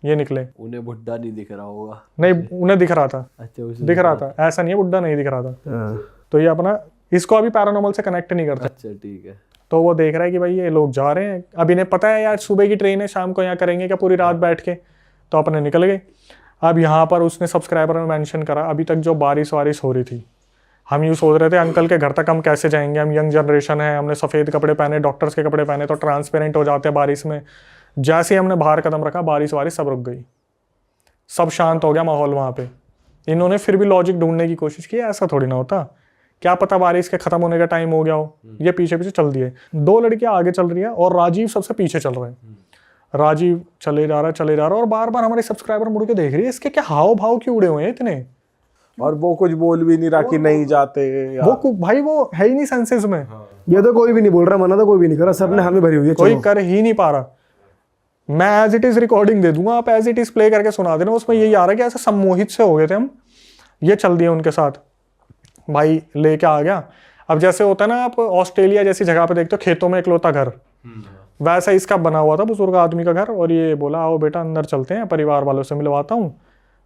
ये निकले, उन्हें बुड्ढा नहीं दिख रहा होगा। नहीं उन्हें दिख रहा था, अच्छा उसे दिख रहा था, ऐसा नहीं है बुड्ढा नहीं दिख रहा था। तो ये अपना इसको अभी पैरानॉर्मल से कनेक्ट नहीं करता। अच्छा ठीक है। तो वो देख रहा है कि भाई ये लोग जा रहे हैं, अब इन्हें पता है यार सुबह की ट्रेन है, शाम को यहाँ करेंगे क्या पूरी रात बैठ के, तो अपने निकल गए। अब यहाँ पर उसने सब्सक्राइबर में मेंशन करा अभी तक जो बारिश वारिश हो रही थी, हम यूँ सोच रहे थे अंकल के घर तक हम कैसे जाएंगे, हम यंग जनरेशन है, हमने सफ़ेद कपड़े पहने, डॉक्टर्स के कपड़े पहने तो ट्रांसपेरेंट हो जाते हैं बारिश में। जैसे ही हमने बाहर कदम रखा बारिश वारिश सब रुक गई, सब शांत हो गया माहौल वहाँ पे। इन्होंने फिर भी लॉजिक ढूंढने की कोशिश की, ऐसा थोड़ी ना होता, क्या पता बारिश के खत्म होने का टाइम हो गया हो। ये पीछे पीछे चल दिए, 2 लड़कियां आगे चल रही है और राजीव सबसे पीछे चल रहे हैं। राजीव चले जा रहा है और बार बार हमारे सब्सक्राइबर मुड़ के देख रही है, इसके क्या हाव भाव क्यों उड़े हुए हैं इतने। और वो कुछ बोल भी नहीं रहा कि नहीं जाते वो भाई वो है ही नहीं सेंसेस में। ये तो कोई भी नहीं बोल रहा, मना तो कोई भी नहीं कर रहा, सबने हमें भरी हुई है, कोई कर ही नहीं पा रहा। मैं एज इट इज रिकॉर्डिंग दे दूंगा, आप एज इट इज प्ले करके सुना देना, उसमें यही आ रहा है कि ऐसे सम्मोहित से हो गए थे हम। ये चल दिए उनके साथ, भाई लेके आ गया। अब जैसे होता है ना, आप ऑस्ट्रेलिया जैसी जगह पे देखते हो खेतों में इकलौता घर, वैसा इसका बना हुआ था बुजुर्ग आदमी का घर। और ये बोला आओ बेटा अंदर चलते हैं, परिवार वालों से मिलवाता हूँ।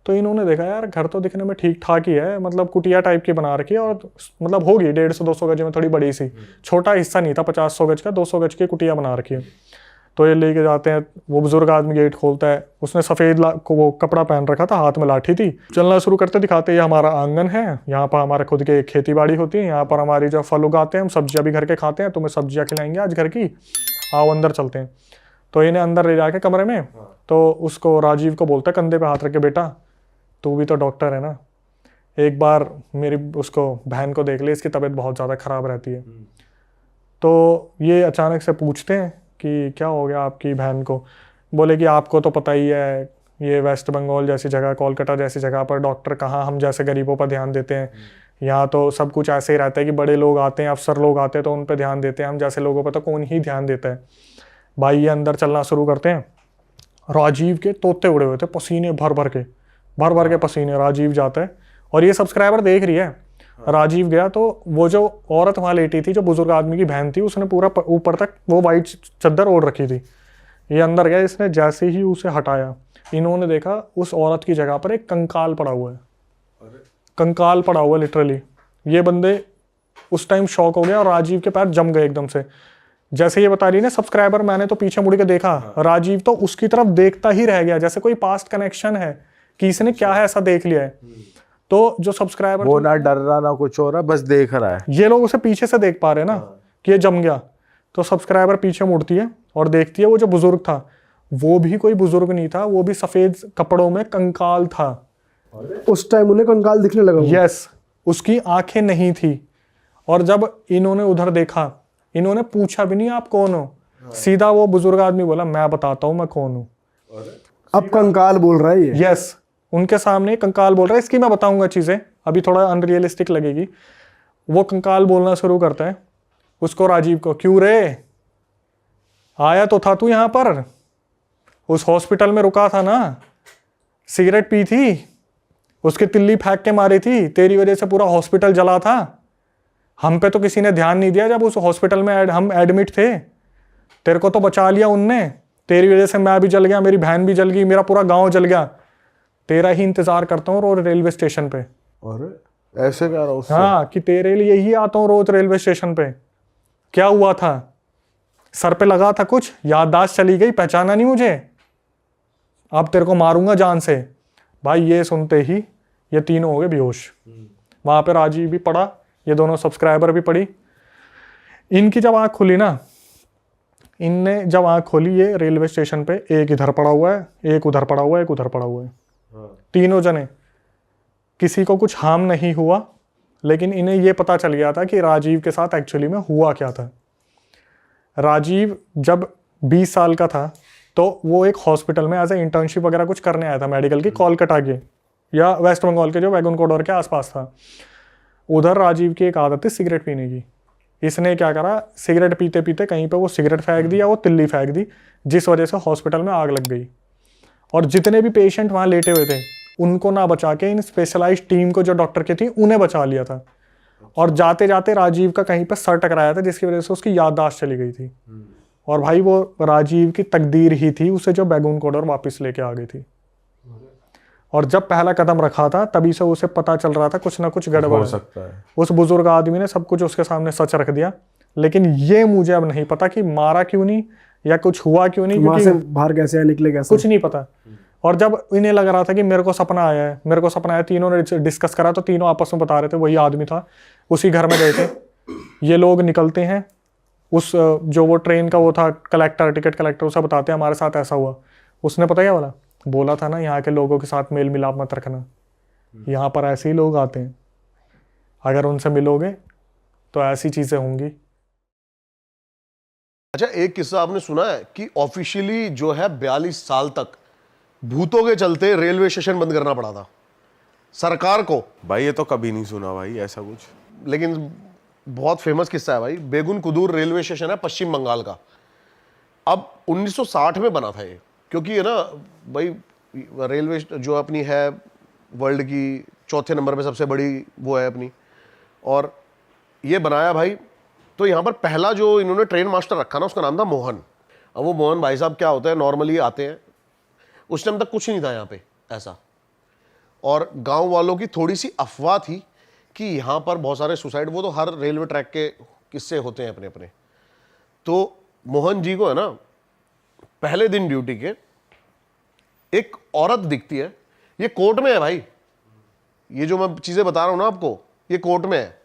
तो इन्होंने देखा यार घर तो दिखने में ठीक ठाक ही है, मतलब कुटिया टाइप की बना रखी है, और मतलब होगी 150-200 गज में, थोड़ी बड़ी सी, छोटा हिस्सा नहीं था 50-100 गज का, 200 गज की कुटिया बना रखी है। तो ये लेके जाते हैं, वो बुजुर्ग आदमी गेट खोलता है, उसने सफ़ेद वो कपड़ा पहन रखा था, हाथ में लाठी थी। चलना शुरू करते दिखाते ये हमारा आंगन है, यहाँ पर हमारे खुद के खेती बाड़ी होती है, यहाँ पर हमारी जो फल उगाते हैं, हम सब्जियाँ भी घर के खाते हैं, तुम्हें सब्जियाँ खिलाएंगे आज घर की, आओ अंदर चलते हैं। तो इन्हें अंदर ले जाके कमरे में, तो उसको राजीव को बोलता है कंधे पे हाथ रख के, बेटा तू भी तो डॉक्टर है ना, एक बार मेरी उसको बहन को देख ले, इसकी तबीयत बहुत ज़्यादा ख़राब रहती है। तो ये अचानक से पूछते हैं कि क्या हो गया आपकी बहन को। बोले कि आपको तो पता ही है, ये वेस्ट बंगाल जैसी जगह, कोलकाता जैसी जगह पर डॉक्टर कहाँ हम जैसे गरीबों पर ध्यान देते हैं, यहाँ तो सब कुछ ऐसे ही रहता है कि बड़े लोग आते हैं, अफसर लोग आते हैं तो उन पर ध्यान देते हैं, हम जैसे लोगों पर तो कौन ही ध्यान देता है। भाई ये अंदर चलना शुरू करते हैं, राजीव के तोते उड़े हुए थे, पसीने भर भर के पसीने। राजीव जाता है और ये सब्सक्राइबर देख रही है। राजीव गया तो वो जो औरत वहाँ लेटी थी, जो बुजुर्ग आदमी की बहन थी, उसने पूरा ऊपर तक वो वाइट चादर ओढ़ रखी थी। ये अंदर गया, इसने जैसे ही उसे हटाया, इन्होंने देखा उस औरत की जगह पर एक कंकाल पड़ा हुआ है, कंकाल पड़ा हुआ लिटरली। ये बंदे उस टाइम शॉक हो गया और राजीव के पैर जम गए एकदम से। जैसे ये बता रही ना सब्सक्राइबर, मैंने तो पीछे मुड़ के देखा, राजीव तो उसकी तरफ देखता ही रह गया, जैसे कोई पास्ट कनेक्शन है कि इसने क्या है ऐसा देख लिया है। तो जो सब्सक्राइबर वो ना डर रहा ना कुछ हो रहा, बस देख रहा है। ये लोग उसे पीछे से देख पा रहे हैं ना कि ये जम गया। तो सब्सक्राइबर पीछे मुड़ती है और देखती है वो जो बुजुर्ग था, वो भी कोई बुजुर्ग नहीं था, वो भी सफेद कपड़ों में कंकाल था। उस टाइम उन्हें कंकाल दिखने लगा। यस, उसकी आंखें नहीं थी। और जब इन्होंने उधर देखा, इन्होंने पूछा भी नहीं आप कौन हो, सीधा वो बुजुर्ग आदमी बोला मैं बताता हूं मैं कौन हूं। अब कंकाल बोल रहा है ये। यस, उनके सामने कंकाल बोल रहा है। इसकी मैं बताऊंगा चीजें, अभी थोड़ा अनरियलिस्टिक लगेगी। वो कंकाल बोलना शुरू करता है उसको, राजीव को, क्यों रे, आया तो था तू यहाँ पर, उस हॉस्पिटल में रुका था ना, सिगरेट पी थी, उसकी तिल्ली फेंक के मारी थी, तेरी वजह से पूरा हॉस्पिटल जला था, हम पे तो किसी ने ध्यान नहीं दिया जब उस हॉस्पिटल में हम एडमिट थे, तेरे को तो बचा लिया उनने, तेरी वजह से मैं भी जल गया, मेरी बहन भी जल गई, मेरा पूरा गांव जल गया, तेरा ही इंतजार करता हूँ रोज रेलवे स्टेशन पे। और ऐसे कह रहा हूँ उससे? हाँ, कि तेरे लिए ही आता हूँ रोज रेलवे स्टेशन पे। क्या हुआ था, सर पे लगा था कुछ, याददाश्त चली गई, पहचाना नहीं मुझे, अब तेरे को मारूंगा जान से। भाई ये सुनते ही ये तीनों हो गए बेहोश। वहां पे राजीव भी पड़ा, ये दोनों सब्सक्राइबर भी पड़ी। इनकी जब आंख खुली ना, इनने जब आंख खोली, ये रेलवे स्टेशन पे एक इधर पड़ा हुआ है, एक उधर पड़ा हुआ है, एक उधर पड़ा हुआ है, तीनों जने, किसी को कुछ हार्म नहीं हुआ, लेकिन इन्हें ये पता चल गया था कि राजीव के साथ एक्चुअली में हुआ क्या था। राजीव जब 20 साल का था तो वो एक हॉस्पिटल में एज ए इंटर्नशिप वगैरह कुछ करने आया था मेडिकल की, कोलकाता के या वेस्ट बंगाल के जो वैगन कॉरिडोर के आसपास था। उधर राजीव की एक आदत थी सिगरेट पीने की। इसने क्या करा, सिगरेट पीते पीते कहीं पे वो सिगरेट फेंक दी या वो तिल्ली फेंक दी, जिस वजह से हॉस्पिटल में आग लग गई। और जितने भी पेशेंट वहाँ लेटे हुए थे उनको ना बचा के इन स्पेशलाइज्ड टीम को जो डॉक्टर की थी उन्हें बचा लिया था। और जाते जाते राजीव का कहीं पर सर टकराया था, जिसकी वजह से उसकी याददाश्त चली गई थी। और भाई वो राजीव की तकदीर ही थी उसे जो बैगून कॉरिडोर वापस लेके आ गई थी। और जब पहला कदम रखा था तभी से उसे पता चल रहा था कुछ ना कुछ गड़बड़ हो सकता है। उस बुजुर्ग आदमी ने सब कुछ उसके सामने सच रख दिया, लेकिन ये मुझे अब नहीं पता कि मारा क्यों नहीं या कुछ हुआ क्यों नहीं, वहां से क्योंकि बाहर कैसे आए, निकले कैसे, कुछ नहीं पता। और जब इन्हें लग रहा था कि मेरे को सपना आया है, मेरे को सपना आया, तीनों ने डिस्कस करा तो तीनों आपस में बता रहे थे वही आदमी था, उसी घर में गए थे। ये लोग निकलते हैं, उस जो वो ट्रेन का वो था कलेक्टर, टिकट कलेक्टर, उसे बताते हैं हमारे साथ ऐसा हुआ। उसने पता क्या बोला था ना, यहाँ के लोगों के साथ मेल मिलाप मत रखना, यहाँ पर ऐसे ही लोग आते हैं, अगर उनसे मिलोगे तो ऐसी चीजें होंगी। अच्छा, एक किस्सा आपने सुना है कि ऑफिशियली जो है 42 साल तक भूतों के चलते रेलवे स्टेशन बंद करना पड़ा था सरकार को। भाई ये तो कभी नहीं सुना भाई ऐसा कुछ। लेकिन बहुत फेमस किस्सा है भाई। बेगुन कुदूर रेलवे स्टेशन है पश्चिम बंगाल का। अब 1960 में बना था ये, क्योंकि है ना भाई रेलवे जो अपनी है वर्ल्ड की चौथे नंबर पे सबसे बड़ी वो है अपनी, और ये बनाया भाई। तो यहाँ पर पहला जो इन्होंने ट्रेन मास्टर रखा ना, उसका नाम था मोहन। अब वो मोहन भाई साहब क्या होता है, नॉर्मली आते हैं, उस टाइम तक कुछ नहीं था यहाँ पे ऐसा, और गांव वालों की थोड़ी सी अफवाह थी कि यहाँ पर बहुत सारे सुसाइड, वो तो हर रेलवे ट्रैक के किस्से होते हैं अपने अपने। तो मोहन जी को है ना पहले दिन ड्यूटी के एक औरत दिखती है, ये कोर्ट में है भाई, ये जो मैं चीजें बता रहा हूं ना आपको, ये कोर्ट में है।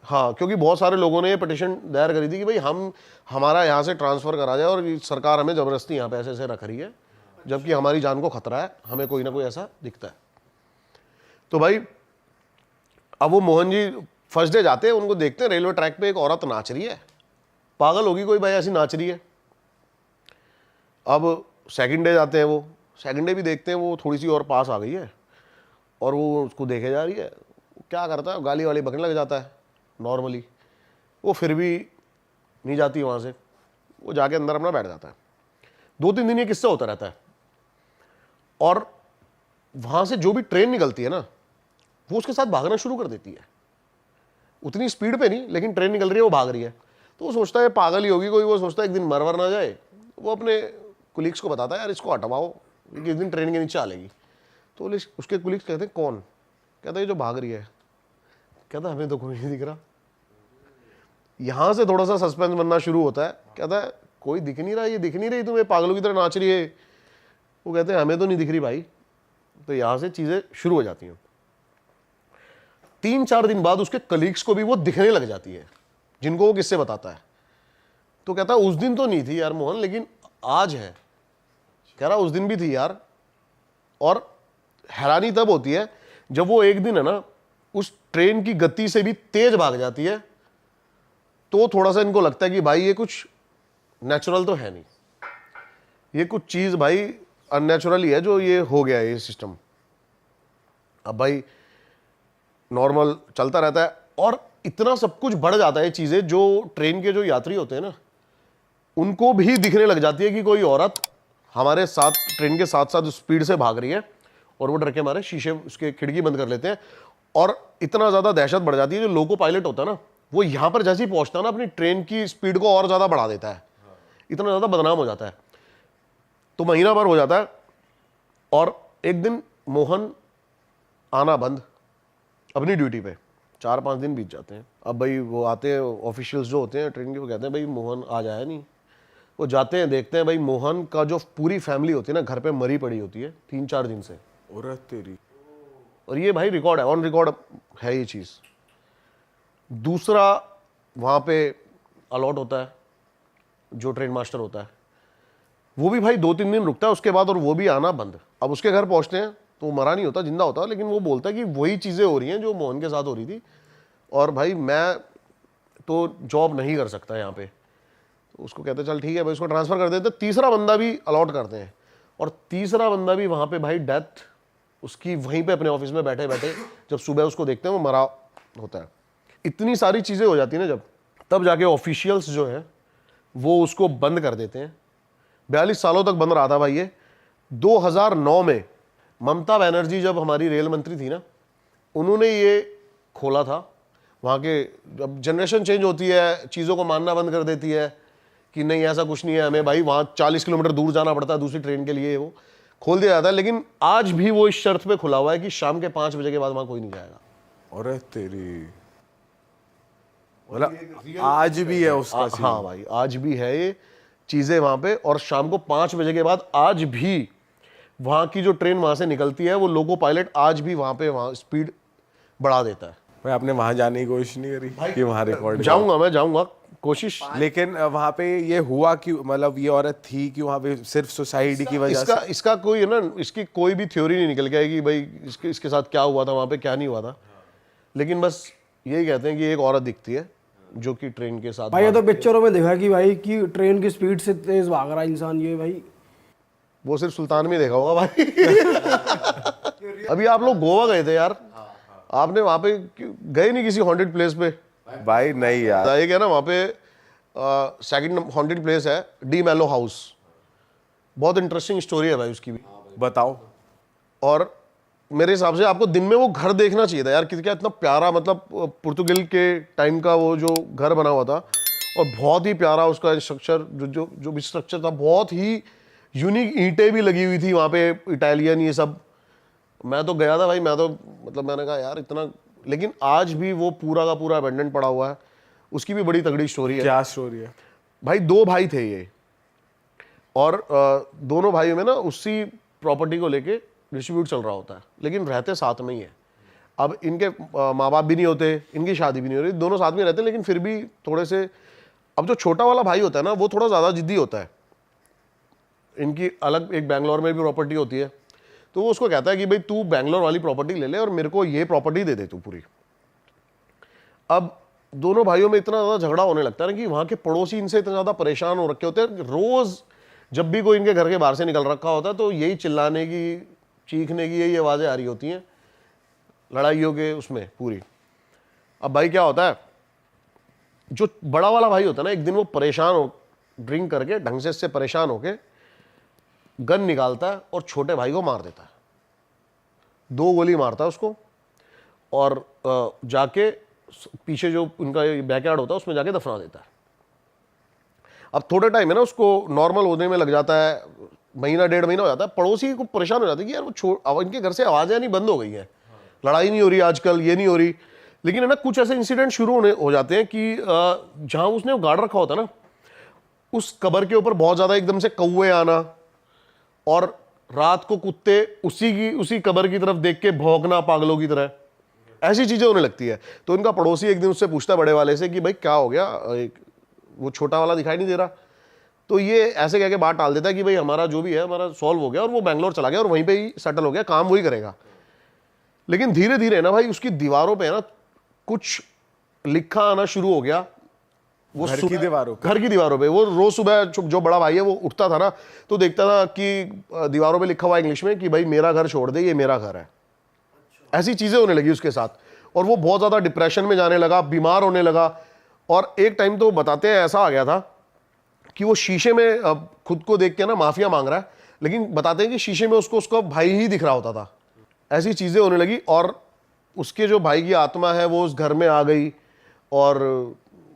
हाँ, क्योंकि बहुत सारे लोगों ने ये पिटीशन दायर करी थी कि भाई हमारा यहाँ से ट्रांसफर करा जाए, और सरकार हमें जबरदस्ती यहाँ पे ऐसे ऐसे रख रही है, जबकि हमारी जान को खतरा है, हमें कोई ना कोई ऐसा दिखता है। तो भाई अब वो मोहन जी फर्स्ट डे जाते हैं, उनको देखते हैं रेलवे ट्रैक पे एक औरत नाच रही है, पागल होगी कोई भाई, ऐसी नाच रही है। अब सेकंड डे जाते हैं, वो सेकंड डे भी देखते हैं वो थोड़ी सी और पास आ गई है, और वो उसको देखे जा रही है, क्या करता है, गाली वाली बकने लग जाता है नॉर्मली। वो फिर भी नहीं जाती वहाँ से, वो जाके अंदर अपना बैठ जाता है। 2-3 दिन ये किस्सा होता रहता है, और वहाँ से जो भी ट्रेन निकलती है ना, वो उसके साथ भागना शुरू कर देती है। उतनी स्पीड पे नहीं, लेकिन ट्रेन निकल रही है, वो भाग रही है। तो वो सोचता है पागल ही होगी कोई, वो सोचता है एक दिन मरवर ना जाए। वो अपने कुलीग्स को बताता है यार इसको हटवाओ, क्योंकि एक दिन ट्रेन के नीचे आ लेगी। तो उसके कुलीग्स कहते हैं कौन? कहता है ये जो भाग रही है। कहता है हमें तो कोई नहीं दिख रहा। यहां से थोड़ा सा सस्पेंस बनना शुरू होता है। कहता है कोई दिख नहीं रहा, ये दिख नहीं रही, तुम्हें पागलों की तरह नाच रही है। वो कहते हैं हमें तो नहीं दिख रही भाई। तो यहां से चीजें शुरू हो जाती हैं। 3-4 दिन बाद उसके कलीग्स को भी वो दिखने लग जाती है, जिनको वो किससे बताता है। तो कहता है उस दिन तो नहीं थी यार मोहन, लेकिन आज है। कह रहा उस दिन भी थी यार। और हैरानी तब होती है जब वो एक दिन है ना उस ट्रेन की गति से भी तेज भाग जाती है, तो थोड़ा सा इनको लगता है कि भाई ये कुछ नेचुरल तो है नहीं, ये कुछ चीज भाई अननेचुरल ही है जो ये हो गया है ये सिस्टम। अब भाई नॉर्मल चलता रहता है, और इतना सब कुछ बढ़ जाता है चीज़ें, जो ट्रेन के जो यात्री होते हैं ना उनको भी दिखने लग जाती है कि कोई औरत हमारे साथ ट्रेन के साथ साथ स्पीड से भाग रही है, और वो डर के मारे शीशे उसके खिड़की बंद कर लेते हैं। और इतना ज़्यादा दहशत बढ़ जाती है, जो लोको पायलट होता है ना वो यहाँ पर जैसे ही पहुँचता है ना अपनी ट्रेन की स्पीड को और ज़्यादा बढ़ा देता है, इतना ज़्यादा बदनाम हो जाता है। तो महीना भर हो जाता है और एक दिन मोहन आना बंद अपनी ड्यूटी पे, 4-5 दिन बीत जाते हैं। अब भाई वो आते हैं ऑफिशियल्स जो होते हैं ट्रेन के, वो कहते हैं भाई मोहन आज आया नहीं। वो जाते हैं, देखते हैं भाई मोहन का जो पूरी फैमिली होती है ना घर पे मरी पड़ी होती है 3-4 दिन से। और तेरी, और ये भाई रिकॉर्ड है, ऑन रिकॉर्ड है ये चीज़। दूसरा वहाँ पे अलॉट होता है जो ट्रेन मास्टर होता है, वो भी भाई 2-3 दिन रुकता है उसके बाद, और वो भी आना बंद। अब उसके घर पहुँचते हैं तो वो मरा नहीं होता, जिंदा होता, लेकिन वो बोलता है कि वही चीज़ें हो रही हैं जो मोहन के साथ हो रही थी, और भाई मैं तो जॉब नहीं कर सकता यहाँ पे। तो उसको कहते हैं चल ठीक है भाई, उसको ट्रांसफ़र कर देते। तीसरा बंदा भी अलॉट करते हैं, और तीसरा बंदा भी वहाँ पे भाई डेथ उसकी वहीं पे अपने ऑफिस में बैठे बैठे, जब सुबह उसको देखते हैं वो मरा होता है। इतनी सारी चीज़ें हो जाती हैं ना जब, तब जाके ऑफिशियल्स जो है वो उसको बंद कर देते हैं। 42 सालों तक बंद रहा था भाई ये। 2009 में ममता बनर्जी जब हमारी रेल मंत्री थी ना, उन्होंने ये खोला था। वहाँ के जब जनरेशन चेंज होती है, चीज़ों को मानना बंद कर देती है कि नहीं ऐसा कुछ नहीं है, हमें भाई वहाँ 40 किलोमीटर दूर जाना पड़ता है दूसरी ट्रेन के लिए, वो खोल दिया जाता है। लेकिन आज भी वो इस शर्त पे खुला हुआ है कि शाम के 5 बजे के बाद वहाँ कोई नहीं जाएगा। और तेरी, मतलब आज भी है उसका सीन। हाँ भाई आज भी है ये चीज़ें वहाँ पे, और शाम को 5 बजे के बाद आज भी वहाँ की जो ट्रेन वहाँ से निकलती है वो लोको पायलट आज भी वहाँ पे वहाँ स्पीड बढ़ा देता है। भाई आपने वहां जाने की कोशिश नहीं करी कि वहां रिकॉर्ड? जाऊंगा, मैं जाऊंगा, कोशिश। लेकिन वहां पे ये हुआ कि मतलब ये औरत थी कि वहां पे सिर्फ सोसाइटी की वजह से? इसका कोई है ना, इसकी कोई भी थ्योरी नहीं निकल के आएगी भाई इसके साथ क्या हुआ था, वहाँ पे क्या नहीं हुआ था। लेकिन बस यही कहते हैं कि एक औरत दिखती है जो कि ट्रेन के साथ। भाई ये तो पिक्चरों में देखा कि भाई कि ट्रेन की स्पीड से तेज भाग रहा है इंसान, ये भाई वो सिर्फ सुल्तान में देखा होगा भाई। अभी आप लोग गोवा गए थे यार, आपने वहाँ पे गए नहीं किसी हॉन्टेड प्लेस पे? भाई नहीं यार, एक है ना वहाँ पे सेकंड हॉन्टेड प्लेस है, डी मेलो हाउस। बहुत इंटरेस्टिंग स्टोरी है भाई उसकी भी। बताओ। और मेरे हिसाब से आपको दिन में वो घर देखना चाहिए था यार, कि क्या इतना प्यारा, मतलब पुर्तगाल के टाइम का वो जो घर बना हुआ था, और बहुत ही प्यारा उसका स्ट्रक्चर, जो भी स्ट्रक्चर था, बहुत ही यूनिक। ईंटें भी लगी हुई थी वहाँ पे, इटालियन ये सब। मैं तो गया था भाई, मैं तो मतलब मैंने कहा यार इतना, लेकिन आज भी वो पूरा का पूरा अबेंडेंट पड़ा हुआ है। उसकी भी बड़ी तगड़ी स्टोरी है। क्या स्टोरी है भाई? 2 भाई थे ये, और दोनों भाइयों में ना उसी प्रॉपर्टी को लेके डिस्ट्रीब्यूट चल रहा होता है, लेकिन रहते साथ में ही है। अब इनके माँ बाप भी नहीं होते, इनकी शादी भी नहीं हो रही, दोनों साथ में रहते हैं, लेकिन फिर भी थोड़े से, अब जो छोटा वाला भाई होता है ना वो थोड़ा ज़्यादा जिद्दी होता है। इनकी अलग एक बैंगलोर में भी प्रॉपर्टी होती है, तो वो उसको कहता है कि भाई तू बैंगलोर वाली प्रॉपर्टी ले ले और मेरे को ये प्रॉपर्टी दे दे तू पूरी। अब दोनों भाइयों में इतना ज़्यादा झगड़ा होने लगता है ना कि वहाँ के पड़ोसी इनसे इतना ज़्यादा परेशान हो रखे होते हैं। रोज़ जब भी कोई इनके घर के बाहर से निकल रखा होता है तो यही चिल्लाने की, चीखने की यही आवाज़ें आ रही होती हैं, लड़ाइयों के उसमें पूरी। अब भाई क्या होता है, जो बड़ा वाला भाई होता है ना, एक दिन वो परेशान हो, ड्रिंक करके ढंग से इससे परेशान होके गन निकालता है और छोटे भाई को मार देता है। 2 गोली मारता है उसको, और जाके पीछे जो उनका बैकयार्ड होता है उसमें जाके दफना देता है। अब थोड़े टाइम है ना उसको नॉर्मल होने में लग जाता है, महीना 1.5 महीना हो जाता है। पड़ोसी को परेशान हो जाते हैं कि यार वो इनके घर से आवाज़ें नहीं बंद हो गई हैं, लड़ाई नहीं हो रही आजकल, ये नहीं हो रही। लेकिन है ना कुछ ऐसे इंसिडेंट शुरू हो जाते हैं कि जहाँ उसने वो गार्ड रखा होता है ना, उस कब्र के ऊपर बहुत ज़्यादा एकदम से कौवे आना, और रात को कुत्ते उसी कब्र की तरफ देख के भौंकना पागलों की तरह, ऐसी चीज़ें होने लगती है। तो इनका पड़ोसी एक दिन उससे पूछता बड़े वाले से कि भाई क्या हो गया, वो छोटा वाला दिखाई नहीं दे रहा। तो ये ऐसे कह के बात टाल देता है कि भाई हमारा जो भी है हमारा सॉल्व हो गया, और वो बैंगलोर चला गया और वहीं पे ही सेटल हो गया, काम वही करेगा। लेकिन धीरे धीरे ना भाई उसकी दीवारों पे है ना कुछ लिखा आना शुरू हो गया। वो घर की दीवारों पे वो रोज सुबह जो बड़ा भाई है वो उठता था ना, तो देखता था कि दीवारों पे लिखा हुआ इंग्लिश में कि भाई मेरा घर छोड़ दे, ये मेरा घर है। ऐसी चीजें होने लगी उसके साथ। और वो बहुत ज़्यादा डिप्रेशन में जाने लगा, बीमार होने लगा। और एक टाइम तो बताते हैं ऐसा आ गया था कि वो शीशे में खुद को देख के ना माफिया मांग रहा है, लेकिन बताते हैं कि शीशे में उसको उसका भाई ही दिख रहा होता था। ऐसी चीज़ें होने लगी और उसके जो भाई की आत्मा है वो उस घर में आ गई और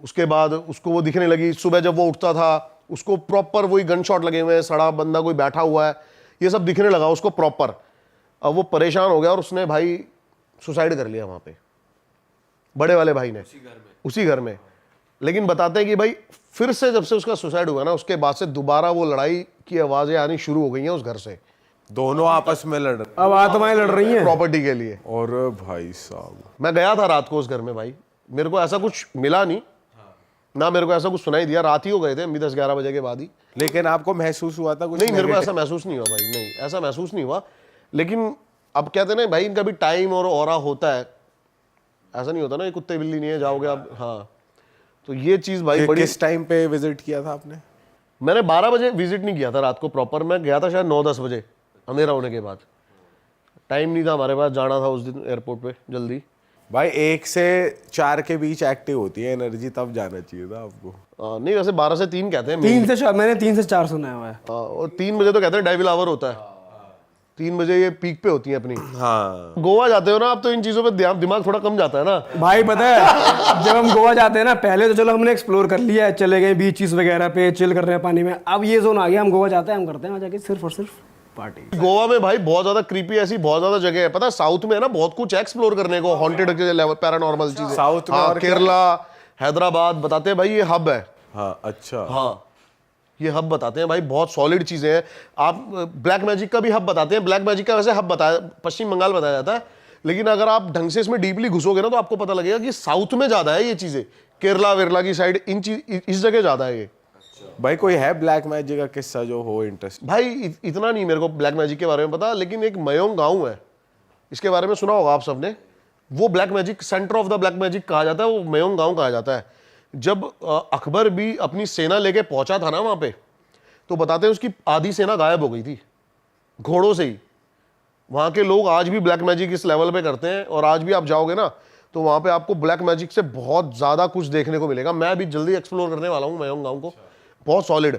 उसके बाद उसको वो दिखने लगी। सुबह जब वो उठता था उसको प्रॉपर वही गन शॉट लगे हुए हैं, सड़ा बंदा कोई बैठा हुआ है, ये सब दिखने लगा उसको प्रॉपर। अब वो परेशान हो गया और उसने भाई सुसाइड कर लिया वहाँ पे, बड़े वाले भाई ने, उसी घर में। लेकिन बताते हैं कि भाई फिर से जब से उसका सुसाइड हुआ ना, उसके बाद से दोबारा वो लड़ाई की आवाज़ें आनी शुरू हो गई हैं उस घर से, दोनों आपस में लड़ रहे अब आत्माएं लड़ रही हैं। प्रॉपर्टी के लिए। और भाई साहब मैं गया था रात को उस घर में भाई, मेरे को ऐसा कुछ मिला नहीं ना, मेरे को ऐसा कुछ सुनाई दिया। रात ही हो गए थे, 10-11 बजे के बाद ही। लेकिन आपको महसूस हुआ था कुछ? नहीं, मेरे को ऐसा महसूस नहीं हुआ भाई, नहीं ऐसा महसूस नहीं हुआ। लेकिन अब कहते हैं ना भाई, इनका भी टाइम और ऑरा होता है, ऐसा नहीं होता ना ये कुत्ते बिल्ली नहीं है जाओगे आप। हाँ, तो ये चीज़ भाई बड़ी। किस टाइम पे विजिट किया था आपने? मैंने 12 बजे विजिट नहीं किया था रात को प्रॉपर, मैं गया था शायद 9-10 बजे अंधेरा होने के बाद। टाइम नहीं था हमारे पास, जाना था उस दिन एयरपोर्ट पे जल्दी। भाई 1 से 4 के बीच एक्टिव होती है एनर्जी, तब जाना चाहिए था आपको। नहीं, वैसे 12 से 3 कहते हैं। 3 से 4, मैंने 3 से 4 सुना हुआ है। और 3 बजे तो कहते हैं डेविल आवर होता है, 3 बजे ये पीक पे होती है अपनी। हाँ, गोवा जाते हो ना आप, तो इन चीज़ों पे दिमाग थोड़ा कम जाता है ना भाई पता है जब हम गोवा जाते हैं ना, पहले तो चलो हमने एक्सप्लोर कर लिया है, चले गए बीचेस वगैरह पे, चिल कर रहे हैं पानी में। अब ये जोन आ गया, हम गोवा जाते हैं, हम करते हैं वहाँ जाके सिर्फ और सिर्फ पार्टी। गोवा में भाई बहुत ज्यादा क्रीपी ऐसी बहुत ज्यादा जगह है, पता है साउथ में है ना बहुत कुछ एक्सप्लोर करने को, हॉन्टेड के लेवल, पैरानॉर्मल चीजें साउथ में। हाँ, और केरला, हैदराबाद बताते हैं भाई ये हब है। हाँ, अच्छा। हाँ, ये हब बताते हैं भाई, बहुत सॉलिड चीजें हैं। आप ब्लैक मैजिक का भी हब बताते हैं, ब्लैक मैजिक का वैसे हब बताया, पश्चिम बंगाल बताया जाता है, लेकिन अगर आप ढंग से इसमें डीपली घुसोगे ना तो आपको पता लगेगा कि साउथ में ज्यादा है ये चीजें, केरला वेरला की साइड, इस जगह ज्यादा है ये। भाई कोई है ब्लैक मैजिक का किस्सा जो हो इंटरेस्ट? भाई इतना नहीं मेरे को ब्लैक मैजिक के बारे में पता, लेकिन एक मयोंग गांव है, इसके बारे में सुना होगा आप सबने। वो black magic, centre of the black magic कहा जाता है, वो मयोंग गांव कहा जाता है। जब अकबर भी अपनी सेना लेके पहुंचा था ना वहां पे, तो बताते हैं उसकी आधी सेना गायब हो गई थी घोड़ों से ही। वहां के लोग आज भी ब्लैक मैजिक इस लेवल पे करते हैं, और आज भी आप जाओगे ना तो वहां पे आपको ब्लैक मैजिक से बहुत ज्यादा कुछ देखने को मिलेगा। मैं भी जल्दी एक्सप्लोर करने वाला हूँ मयोंग गांव को, बहुत सॉलिड।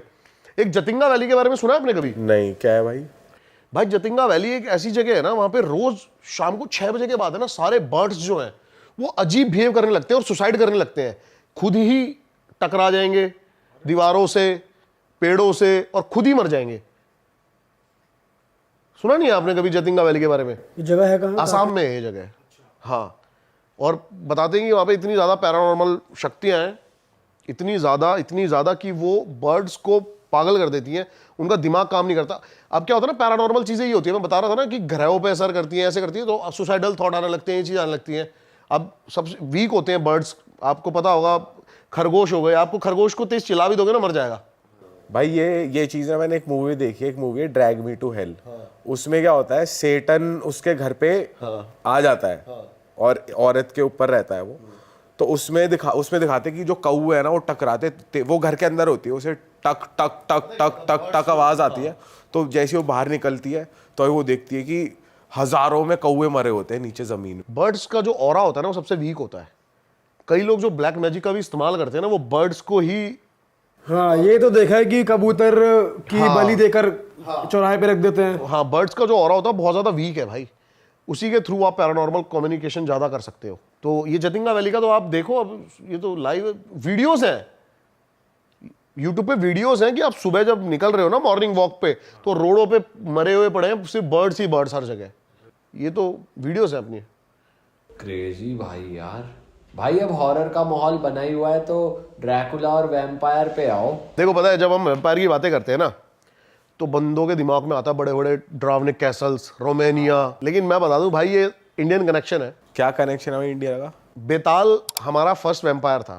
एक जतिंगा वैली के बारे में सुना है आपने कभी? नहीं, क्या है भाई? भाई जतिंगा वैली एक ऐसी जगह है ना, वहां पे रोज शाम को 6 बजे के बाद है ना, सारे बर्ड्स जो हैं वो अजीब बिहेव करने लगते हैं और सुसाइड करने लगते हैं, खुद ही टकरा जाएंगे दीवारों से, पेड़ों से, और खुद ही मर जाएंगे। सुना नहीं है आपने कभी जतिंगा वैली के बारे में? ये जगह है कहाँ? आसाम में है ये जगह। हाँ, और बताते हैं कि वहां पे इतनी ज्यादा पैरानॉर्मल शक्तियां हैं, इतनी ज्यादा कि वो बर्ड्स को पागल कर देती हैं, उनका दिमाग काम नहीं करता। अब क्या होता है ना, पैरानॉर्मल चीजें ही होती है, मैं बता रहा था ना कि ग्रहों पे असर करती हैं, ऐसे करती है, तो सुसाइडल थॉट आने लगते हैं, ये चीज आने लगती है। अब सबसे वीक होते हैं बर्ड्स, आपको पता होगा, खरगोश हो गए, आपको खरगोश को तेज चिल्ला भी दोगे ना मर जाएगा। भाई ये चीज ना, मैंने एक मूवी देखी है, एक मूवी है ड्रैग मी टू हेल। उसमें क्या होता है, सेटन उसके घर पे आ जाता है और औरत के ऊपर रहता है वो। तो उसमें दिखाते कि जो कौवे है ना वो टकराते, वो घर के अंदर होती है, उसे टक टक टक टक टक टक आवाज आती है। तो जैसे वो बाहर निकलती है तो वो देखती है कि हजारों में कौवे मरे होते हैं नीचे जमीन में। बर्ड्स का जो ऑरा होता है ना वो सबसे वीक होता है। कई लोग जो ब्लैक मैजिक का भी इस्तेमाल करते हैं ना, वो बर्ड्स को ही। हाँ, ये तो देखा है कि कबूतर की बलि देकर चौराहे पे रख देते हैं। हाँ, बर्ड्स का जो ऑरा होता है बहुत ज्यादा वीक है भाई, उसी के थ्रू आप पैरानॉर्मल कम्युनिकेशन ज्यादा कर सकते हो। तो ये जतिंगा वैली का तो आप देखो, अब ये तो लाइव वीडियोस हैं, यूट्यूब पे वीडियोस हैं कि आप सुबह जब निकल रहे हो ना मॉर्निंग वॉक पे, तो रोडों पे मरे हुए पड़े हैं सिर्फ बर्ड्स ही बर्ड्स हर जगह। ये तो वीडियोस हैं अपनी। क्रेजी भाई यार। भाई अब हॉरर का माहौल बना ही हुआ है, तो ड्रैकुला और वैम्पायर पे आओ। देखो पता है, जब हम वैम्पायर की बातें करते हैं ना, तो बंदों के दिमाग में आता है बड़े बड़े ड्रावनिक कैसल्स, रोमानिया। लेकिन मैं बता दूं भाई, ये इंडियन कनेक्शन है। क्या कनेक्शन है भाई इंडिया का? बेताल हमारा फर्स्ट वैम्पायर था।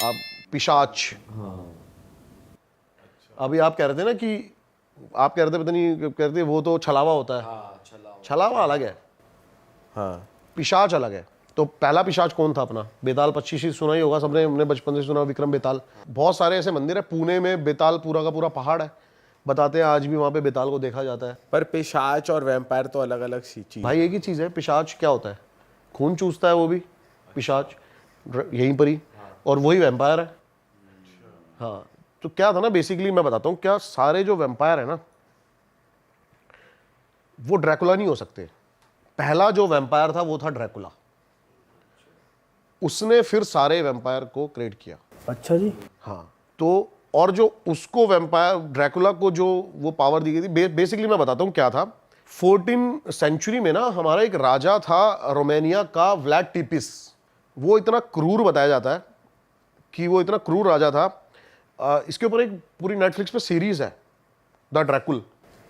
आप पिशाच। अभी आप कह रहे थे ना कि आप कह रहे थे, पता नहीं कह रहे थे, वो तो छलावा होता है। छलावा अलग है, हाँ, पिशाच अलग है। तो पहला पिशाच कौन था अपना? बेताल पक्षी सुना ही होगा सबने, हमने बचपन से सुना, विक्रम बेताल। बहुत सारे ऐसे मंदिर है, पुणे में बेताल पूरा का पूरा पहाड़ है, बताते हैं आज भी वहां पे बेताल को देखा जाता है। पर पिशाच और वैम्पायर तो अलग अलग सी चीज। भाई एक ही चीज है। पिशाच क्या होता है? खून चूसता है वो भी पिशाच यहीं पर ही, और वही वैम्पायर है। हाँ, तो क्या था ना, बेसिकली मैं बताता हूँ, क्या सारे जो वैम्पायर है ना वो ड्रैकुला नहीं हो सकते। पहला जो वैम्पायर था वो था ड्रैकुला, उसने फिर सारे वैम्पायर को क्रिएट किया। अच्छा जी। हाँ, तो और जो उसको वैम्पायर ड्रैकुला को जो वो पावर दी गई थी, बेसिकली मैं बताता हूँ क्या था। 14th सेंचुरी में ना हमारा एक राजा था रोमानिया का, व्लाड टिपिस। वो इतना क्रूर बताया जाता है कि वो इतना क्रूर राजा था। इसके ऊपर एक पूरी नेटफ्लिक्स पे सीरीज है, द ड्रैकुल।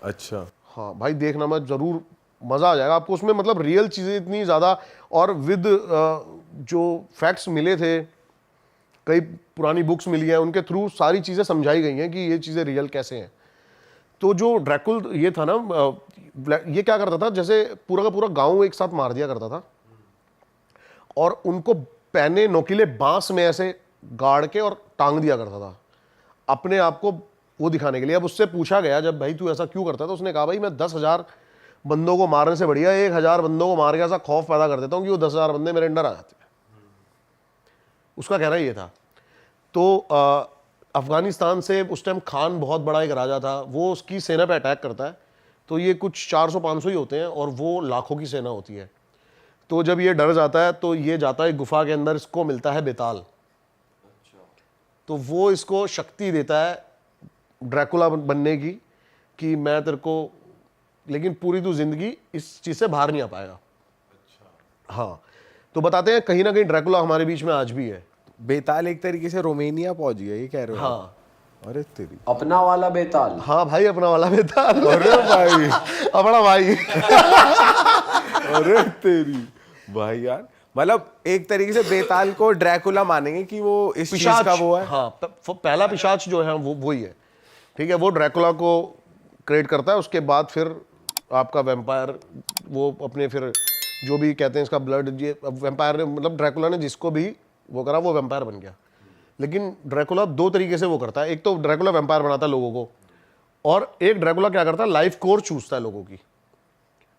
अच्छा। हाँ भाई, देखना मत, जरूर मजा आ जाएगा आपको उसमें। मतलब रियल चीजें इतनी ज्यादा, और विद जो फैक्ट्स मिले थे, कई पुरानी बुक्स मिली हैं, उनके थ्रू सारी चीजें समझाई गई हैं कि ये चीजें रियल कैसे हैं। तो जो ड्रैकुल ये था ना, ये क्या करता था, जैसे पूरा का पूरा गांव एक साथ मार दिया करता था, और उनको पैने नोकीले बांस में ऐसे गाड़ के और टांग दिया करता था, अपने आप को वो दिखाने के लिए। अब उससे पूछा गया जब, भाई तू ऐसा क्यों करता है, तो उसने कहा भाई मैं 10,000 बंदों को मारने से बढ़िया 1,000 बंदों को मार के ऐसा खौफ पैदा कर देता हूँ कि वो 10,000 बंदे मेरे अंडर आ जाते हैं। उसका कहना ये था। तो अफगानिस्तान से उस टाइम खान बहुत बड़ा एक राजा था, वो उसकी सेना पे अटैक करता है, तो ये कुछ 400-500 ही होते हैं और वो लाखों की सेना होती है। तो जब ये डर जाता है तो ये जाता है गुफा के अंदर, इसको मिलता है बेताल। तो वो इसको शक्ति देता है ड्रैकुला बनने की, कि मैं तेरे को, लेकिन पूरी तू जिंदगी इस चीज से बाहर नहीं आ पाएगा। हाँ, तो बताते हैं कहीं ना कहीं ड्रैकुला हमारे बीच में आज भी है। बेताल एक तरीके से रोमानिया पहुंच गया, ये कह रहे हो? हाँ, अरे तेरी। अपना वाला बेताल। हाँ भाई, अपना वाला बेताल। अरे भाई, अपना भाई। अरे तेरी भाई यार, मतलब एक तरीके से बेताल को ड्रैकुला मानेंगे कि वो इस चीज का वो है। हाँ, पहला पिशाच जो है वो वही है, ठीक है। वो ड्रैकुला को क्रिएट करता है, उसके बाद फिर आपका वैम्पायर वो अपने फिर जो भी कहते हैं इसका ब्लड, ये वैम्पायर ने, मतलब ड्रैकुला ने जिसको भी वो करा वो वैम्पायर बन गया। लेकिन ड्रैकुला 2 तरीके से वो करता है, एक तो ड्रैकुला वैम्पायर बनाता है लोगों को, और एक ड्रैकुला क्या करता है, लाइफ कोर चूसता है लोगों की।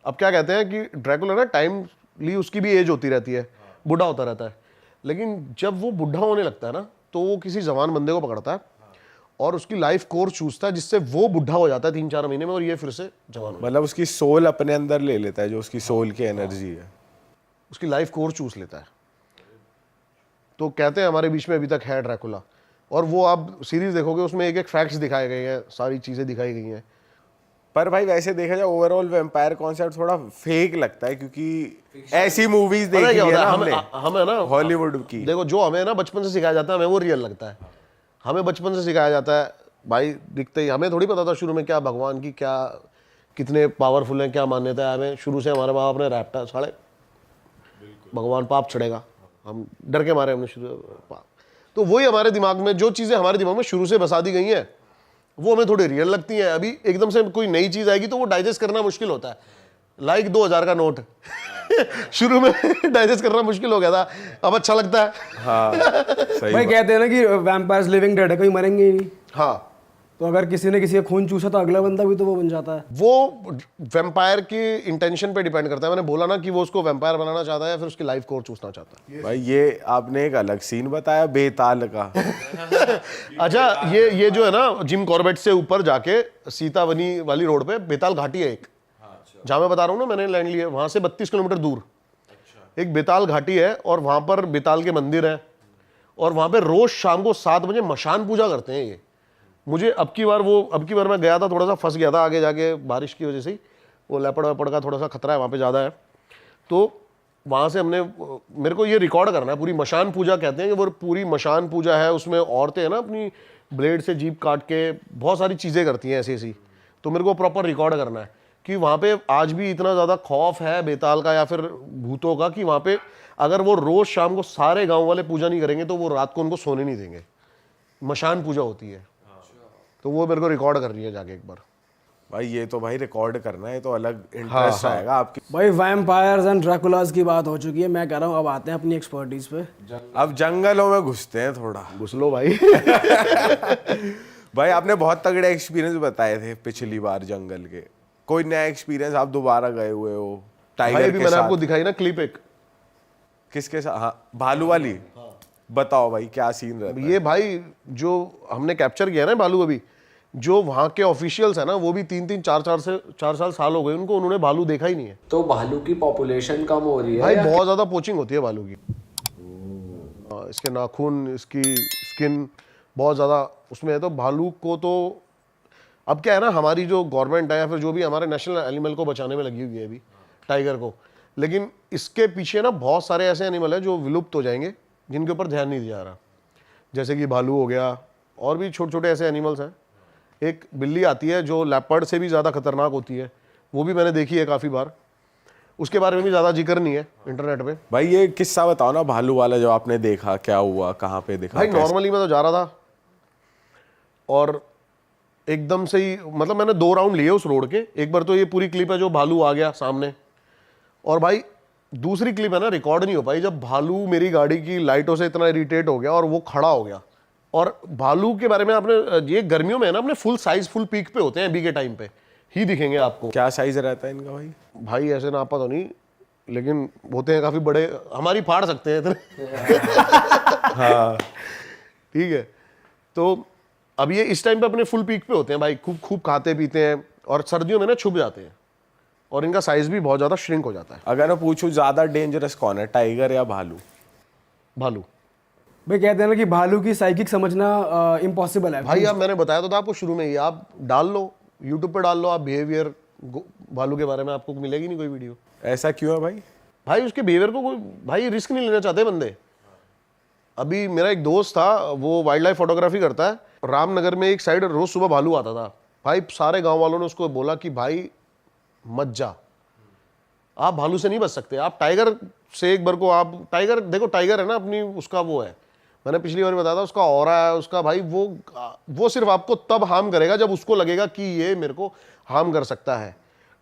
अब क्या कहते हैं कि ड्रैकुला ना टाइमली उसकी भी एज होती रहती है, बूढ़ा होता रहता है, लेकिन जब वो बूढ़ा होने लगता है ना तो वो किसी जवान बंदे को पकड़ता है और उसकी लाइफ कोर चूसता है, जिससे वो बूढ़ा हो जाता है 3-4 महीने में, और ये फिर से जवान हो, मतलब उसकी सोल अपने अंदर ले लेता है, जो उसकी सोल की एनर्जी है, उसकी लाइफ कोर चूस लेता है। तो कहते हैं हमारे बीच में अभी तक है ड्रैकुला, और वो आप सीरीज देखोगे उसमें एक एक फैक्ट्स दिखाए गए हैं, सारी चीजें दिखाई गई हैं। पर भाई वैसे देखा जाए ओवरऑल वैम्पायर कॉन्सेप्ट थोड़ा फेक लगता है, क्योंकि ऐसी मूवीज पता है देखी क्या है होता ना है, हमने हमें ना हॉलीवुड की। देखो, जो हमें ना बचपन से सिखाया जाता है हमें वो रियल लगता है। हमें बचपन से सिखाया जाता है भाई, दिखते ही, हमें थोड़ी पता था शुरू में क्या भगवान की क्या कितने पावरफुल हैं, क्या मान्यता है। हमें शुरू से हमारे माँ बाप ने रैप्टा साढ़े भगवान पाप चढ़ेगा, हम डर के मारे हमने शुरू पाप। तो वही हमारे दिमाग में, जो चीज़ें हमारे दिमाग में शुरू से बसा दी गई हैं वो हमें थोड़ी रियल लगती हैं। अभी एकदम से कोई नई चीज़ आएगी तो वो डाइजेस्ट करना मुश्किल होता है। लाइक 2000 का नोट शुरू में डाइजेस्ट करना मुश्किल हो गया था, अब अच्छा लगता है। हाँ सही भाई बात। कहते हैं ना कि वैम्पायर्स लिविंग डेड है, कोई मरेंगे ही नहीं। हाँ, तो अगर किसी ने किसी का खून चूसा तो अगला बंदा भी तो वो बन जाता है। वो वैम्पायर की इंटेंशन पे डिपेंड करता है। मैंने बोला ना कि वो उसको वैम्पायर बनाना चाहता है या फिर उसकी लाइफ कोर चूसना चाहता है। भाई ये आपने एक अलग सीन बताया बेताल का। अच्छा, ये जो है ना, जिम कॉर्बेट से ऊपर जाके सीतावनी वाली रोड पे बेताल घाटी है एक, जहां मैं बता रहा हूँ ना मैंने लैंड लिया, वहां से 32 किलोमीटर दूर एक बेताल घाटी है, और वहां पर बेताल के मंदिर है, और वहां पे रोज शाम को 7 बजे मशान पूजा करते हैं ये। मुझे अब की बार मैं गया था, थोड़ा सा फंस गया था आगे जाके बारिश की वजह से ही, वो लेपड़ वेपड़ का थोड़ा सा खतरा है वहाँ पे ज़्यादा है। तो वहाँ से मेरे को ये रिकॉर्ड करना है, पूरी मशान पूजा कहते हैं कि वो पूरी मशान पूजा है। उसमें औरतें हैं ना अपनी ब्लेड से जीभ काट के बहुत सारी चीज़ें करती हैं ऐसी। तो मेरे को प्रॉपर रिकॉर्ड करना है कि वहाँ पे आज भी इतना ज़्यादा खौफ है बेताल का या फिर भूतों का, कि वहाँ पे अगर वो रोज़ शाम को सारे गाँव वाले पूजा नहीं करेंगे तो वो रात को उनको सोने नहीं देंगे। मशान पूजा होती है, तो वो मेरे को रिकॉर्ड कर रही है जाके एक बार। भाई ये तो भाई रिकॉर्ड करना है तो अलग इंटरेस्ट आएगा आपकी। भाई वैम्पायर्स एंड ड्रैकुलास की बात हो चुकी है, मैं कह रहा हूँ अब आते हैं अपनी एक्सपर्टीज पे। अब जंगलों में घुसते हैं थोड़ा। घुस लो भाई। भाई आपने बहुत तगड़े एक्सपीरियंस बताए थे पिछली बार जंगल के, कोई नया एक्सपीरियंस आप दोबारा गए हुए हो भाई टाइगर अभी के मैंने साथ? आपको दिखाई ना क्लिप एक, किसके साथ? हाँ, भालू वाली। बताओ भाई क्या सीन रहता है? ये भाई जो हमने कैप्चर किया ना भालू, अभी जो वहाँ के ऑफिशियल्स है ना, वो भी 3-3 4 साल हो गए उनको, उन्होंने भालू देखा ही नहीं है। तो भालू की पॉपुलेशन कम हो रही है भाई या? बहुत ज्यादा पोचिंग होती है भालू की। इसके नाखून, इसकी स्किन बहुत ज्यादा उसमें है। तो भालू को तो अब क्या है ना, हमारी जो गवर्नमेंट है या फिर जो भी हमारे नेशनल एनिमल को बचाने में लगी हुई है अभी, टाइगर को, लेकिन इसके पीछे ना बहुत सारे ऐसे एनिमल है जो विलुप्त हो जाएंगे, जिनके ऊपर ध्यान नहीं दिया जा रहा। जैसे कि भालू हो गया, और भी छोटे छोटे ऐसे एनिमल्स हैं। एक बिल्ली आती है जो लेपर्ड से भी ज़्यादा खतरनाक होती है, वो भी मैंने देखी है काफ़ी बार। उसके बारे में भी ज़्यादा जिक्र नहीं है इंटरनेट पे। भाई ये किस्सा बताओ ना, भालू वाला जो आपने देखा, क्या हुआ, कहाँ पे देखा? भाई नॉर्मली मैं तो जा रहा था और एकदम से ही, मतलब मैंने 2 राउंड लिए उस रोड के। एक बार तो ये पूरी क्लिप है जो भालू आ गया सामने, और भाई दूसरी क्लिप है ना, रिकॉर्ड नहीं हो पाई, जब भालू मेरी गाड़ी की लाइटों से इतना इरिटेट हो गया और वो खड़ा हो गया। और भालू के बारे में आपने, ये गर्मियों में है ना, अपने फुल साइज फुल पीक पे होते हैं, अभी के टाइम पे ही दिखेंगे आपको। क्या साइज रहता है इनका भाई? भाई ऐसे नापा तो नहीं, लेकिन होते हैं काफी बड़े, हमारी फाड़ सकते हैं इतने। हाँ ठीक है, तो अब ये इस टाइम पे अपने फुल पीक पे होते हैं भाई, खूब खूब खाते पीते हैं, और सर्दियों में ना छुप जाते हैं, और इनका साइज भी बहुत ज्यादा श्रिंक हो जाता है। अगर मैं पूछूं ज्यादा डेंजरस कौन है, टाइगर या भालू? भालू। भाई कहते हैं ना कि भालू की साइकिक समझना इम्पॉसिबल है भाई अब मैंने बताया तो था आपको शुरू में ही, आप डाल लो यूट्यूब पे, डाल लो आप बिहेवियर भालू के बारे में, आपको मिलेगी नहीं कोई वीडियो। ऐसा क्यों है भाई? भाई उसके बिहेवियर को कोई, भाई रिस्क नहीं लेना चाहते बंदे। अभी मेरा एक दोस्त था, वो वाइल्ड लाइफ फोटोग्राफी करता है, रामनगर में एक साइड रोज सुबह भालू आता था। भाई सारे गांव वालों ने उसको बोला कि भाई मत जा, आप भालू से नहीं बच सकते, आप टाइगर से एक बार को, आप टाइगर देखो, टाइगर है ना अपनी, उसका वो है, मैंने पिछली बार बताया था, उसका ऑरा है उसका भाई, वो सिर्फ आपको तब हार्म करेगा जब उसको लगेगा कि ये मेरे को हार्म कर सकता है।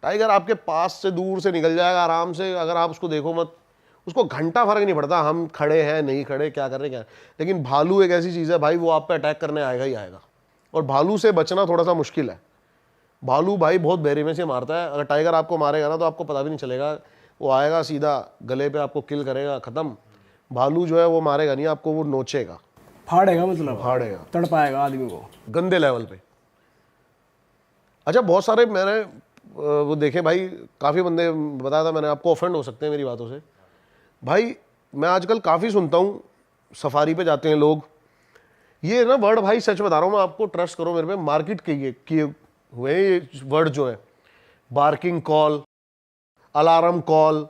टाइगर आपके पास से दूर से निकल जाएगा आराम से, अगर आप उसको देखो मत, उसको घंटा फर्क नहीं पड़ता हम खड़े हैं नहीं खड़े, क्या कर रहे हैं क्या। लेकिन भालू एक ऐसी चीज़ है भाई, वो आप पे अटैक करने आएगा ही आएगा, और भालू से बचना थोड़ा सा मुश्किल है। भालू भाई बहुत बेरहमी से मारता है, अगर टाइगर आपको मारेगा ना तो आपको पता भी नहीं चलेगा, वो आएगा सीधा गले पे आपको किल करेगा, खत्म। भालू जो है वो मारेगा नहीं आपको, वो नोचेगा, फाड़ेगा, मतलब फाड़ेगा, तड़पाएगा आदमी को गंदे लेवल पे। अच्छा बहुत सारे मैंने वो देखे भाई, काफ़ी बंदे, बताया था मैंने आपको, ऑफेंड हो सकते हैं मेरी बातों से। भाई मैं आजकल काफ़ी सुनता हूँ, सफारी पे जाते हैं लोग, ये ना वर्ड भाई सच बता रहा हूँ मैं आपको, ट्रस्ट करो मेरे पे, मार्केट किए हुए ये वर्ड जो है, बार्किंग कॉल, अलार्म कॉल,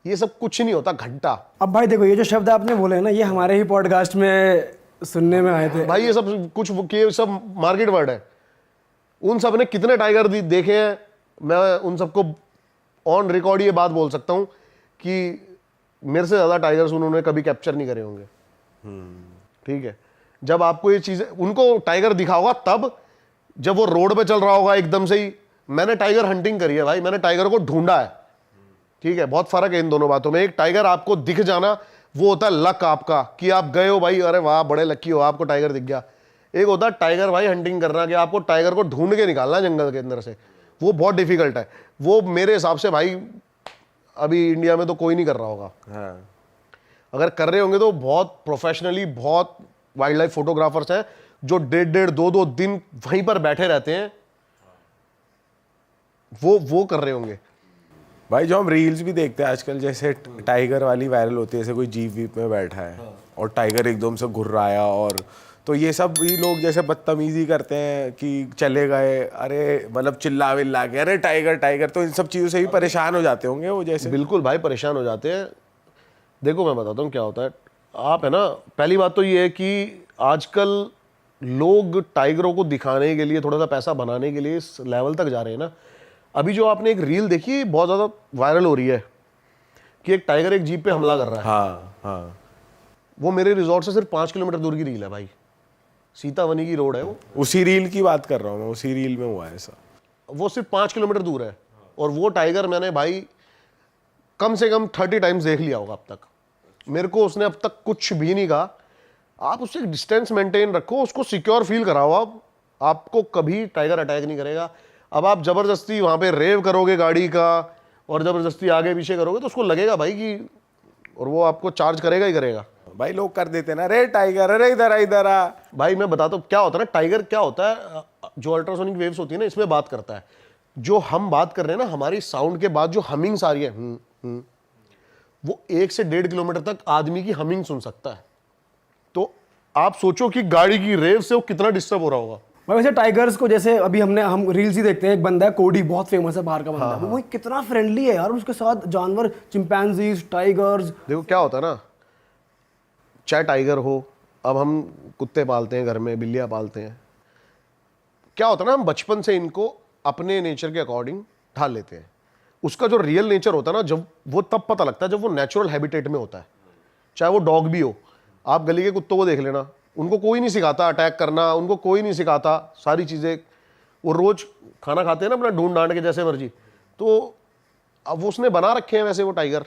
ये सब कुछ नहीं होता घंटा। अब भाई देखो, ये जो शब्द आपने बोले हैं ना, ये हमारे ही पॉडकास्ट में सुनने में आए थे भाई ये सब कुछ, ये सब मार्केट वर्ड है। उन सब ने कितने टाइगर देखे हैं, मैं उन सबको ऑन रिकॉर्ड ये बात बोल सकता हूँ कि मेरे से ज़्यादा टाइगर्स उन्होंने कभी कैप्चर नहीं करे होंगे। ठीक है, जब आपको ये चीज़ें, उनको टाइगर दिखा होगा तब जब वो रोड पे चल रहा होगा एकदम से ही। मैंने टाइगर हंटिंग करी है भाई, मैंने टाइगर को ढूंढा है। ठीक है, बहुत फर्क है इन दोनों बातों में। एक टाइगर आपको दिख जाना, वो होता है लक आपका, कि आप गए हो भाई, अरे वाह बड़े लकी हो, आपको टाइगर दिख गया। एक होता है टाइगर भाई हंटिंग करना, कि आपको टाइगर को ढूंढ के निकालना जंगल के अंदर से, वो बहुत डिफिकल्ट है। वो मेरे हिसाब से भाई अभी इंडिया में तो कोई नहीं कर रहा होगा। हाँ। अगर कर रहे होंगे तो बहुत प्रोफेशनली, बहुत वाइल्ड लाइफ फोटोग्राफर्स हैं जो 1.5-2 दिन वहीं पर बैठे रहते हैं, वो कर रहे होंगे। भाई जो हम रील्स भी देखते हैं आजकल, जैसे टाइगर वाली वायरल होती है, जैसे कोई जीप वीप में बैठा है और टाइगर एकदम से घुर रहा है, और तो ये सब भी लोग जैसे बदतमीजी करते हैं कि चले गए, अरे मतलब चिल्ला विल्ला के, अरे टाइगर टाइगर, तो इन सब चीज़ों से भी परेशान हो जाते होंगे वो जैसे। बिल्कुल भाई परेशान हो जाते हैं। देखो मैं बताता हूँ क्या होता है, आप है ना, पहली बात तो ये है कि आजकल लोग टाइगरों को दिखाने के लिए, थोड़ा सा पैसा बनाने के लिए इस लेवल तक जा रहे हैं ना। अभी जो आपने एक रील देखी बहुत ज़्यादा वायरल हो रही है कि एक टाइगर एक जीप पे हमला कर रहा है। हाँ हाँ, वो मेरे रिजॉर्ट से सिर्फ 5 किलोमीटर दूर की रील है भाई, सीतावनी की रोड है वो। उसी रील की बात कर रहा हूँ मैं, उसी रील में हुआ है ऐसा। वो सिर्फ 5 किलोमीटर दूर है, और वो टाइगर मैंने भाई कम से कम 30 टाइम्स देख लिया होगा अब तक। मेरे को उसने अब तक कुछ भी नहीं कहा। आप उससे डिस्टेंस मेंटेन रखो, उसको सिक्योर फील कराओ, आपको कभी टाइगर अटैक नहीं करेगा। अब आप ज़बरदस्ती वहाँ पे रेव करोगे गाड़ी का, और ज़बरदस्ती आगे पीछे करोगे, तो उसको लगेगा भाई कि और वो आपको चार्ज करेगा ही करेगा। भाई लोग कर देते ना, रे टाइगर, अरे इधर आ। भाई मैं बताता हूँ क्या होता है ना, टाइगर क्या होता है, जो अल्ट्रासोनिक वेव्स होती है ना, इसमें बात करता है। जो हम बात कर रहे हैं ना, हमारी साउंड के बाद जो हमिंग्स आ रही है, वो 1 से 1.5 किलोमीटर तक आदमी की हमिंग सुन सकता है। तो आप सोचो कि गाड़ी की रेव से वो कितना डिस्टर्ब हो रहा होगा। भाई वैसे टाइगर्स को जैसे अभी हम रील्स ही देखते हैं, एक बंदा है कोडी, बहुत फेमस है बाहर का बंदा, वो कितना फ्रेंडली है यार, उसके साथ जानवर, चिंपैंजीज, टाइगर्स। देखो क्या होता है ना, चाहे टाइगर हो, अब हम कुत्ते पालते हैं घर में, बिल्लियाँ पालते हैं, क्या होता है ना, हम बचपन से इनको अपने नेचर के अकॉर्डिंग ढाल लेते हैं। उसका जो रियल नेचर होता है ना, जब वो तब पता लगता है जब वो नेचुरल हैबिटेट में होता है। चाहे वो डॉग भी हो, आप गली के कुत्तों को देख लेना, उनको कोई नहीं सिखाता अटैक करना, उनको कोई नहीं सिखाता सारी चीज़ें, वो रोज़ खाना खाते हैं ना अपना ढूंढ डांड के जैसे मर्जी। तो अब वो उसने बना रखे हैं वैसे वो टाइगर,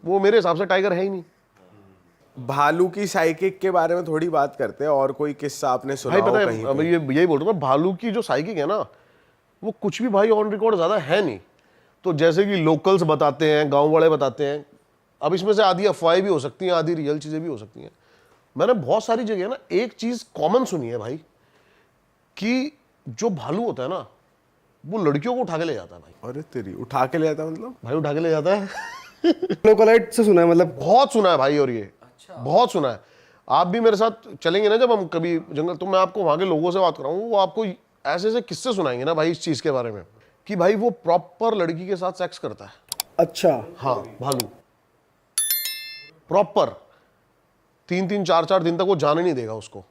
वो मेरे हिसाब से टाइगर है ही नहीं। भालू की साइकिक के बारे में थोड़ी बात करते हैं, और कोई किस्सा आपने सुना भाई हो पता कहीं है, अब पे? यही बोल रहा हूँ, भालू की जो साइकिक है ना, वो कुछ भी भाई ऑन रिकॉर्ड ज़्यादा है नहीं। तो जैसे कि लोकल्स बताते हैं, गांव वाले बताते हैं, अब इसमें से आधी अफवाहें भी हो सकती हैं, आधी रियल चीज़ें भी हो सकती हैं। मैंने बहुत सारी जगह ना एक चीज़ कॉमन सुनी है भाई, कि जो भालू होता है ना, वो लड़कियों को उठा के ले जाता है भाई। अरे तेरी, उठा के ले जाता मतलब? भाई उठा के ले जाता है। लोकलाइट से सुना है, मतलब बहुत सुना है भाई, और ये बहुत सुना है। आप भी मेरे साथ चलेंगे ना जब हम कभी जंगल, तो मैं आपको वहाँ के लोगों से बात कराऊँ, वो आपको ऐसे ऐसे किस्से सुनाएंगे ना भाई इस चीज़ के बारे में, कि भाई वो प्रॉपर लड़की के साथ सेक्स करता है। अच्छा, हाँ, भालू प्रॉपर 3-3, 4-4 दिन तक वो जाने नहीं देगा उसको,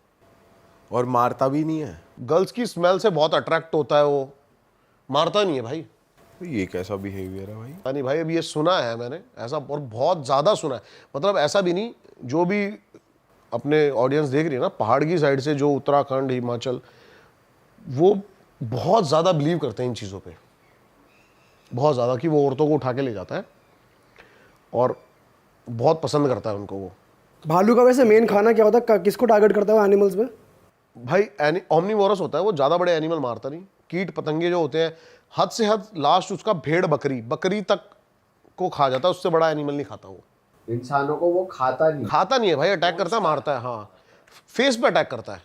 और मारता भी नहीं है? गर्ल्स की स्मेल से बहुत अट्रैक्ट होता है वो, मारता नहीं है भाई। ये कैसा बिहेवियर है भाई? नहीं भाई, अब ये सुना है मैंने ऐसा, और बहुत ज़्यादा सुना है। मतलब ऐसा भी नहीं, जो भी अपने ऑडियंस देख रही है ना पहाड़ की साइड से, जो उत्तराखंड, हिमाचल, वो बहुत ज़्यादा बिलीव करते हैं इन चीज़ों पे, बहुत ज़्यादा, कि वो औरतों को उठा के ले जाता है और बहुत पसंद करता है उनको वो। भालू का वैसे मेन खाना क्या होता है, किसको टारगेट करता है एनिमल्स में? भाई ओमनीवोरस होता है वो, ज़्यादा बड़े एनिमल मारता नहीं। कीट पतंगे जो होते हैं, हद से हद लास्ट उसका भेड़ बकरी तक को खा जाता है, उससे बड़ा एनिमल नहीं खाता वो। इंसानों को वो खाता नहीं है भाई, अटैक करता है, मारता है। हाँ, फेस पे अटैक करता है।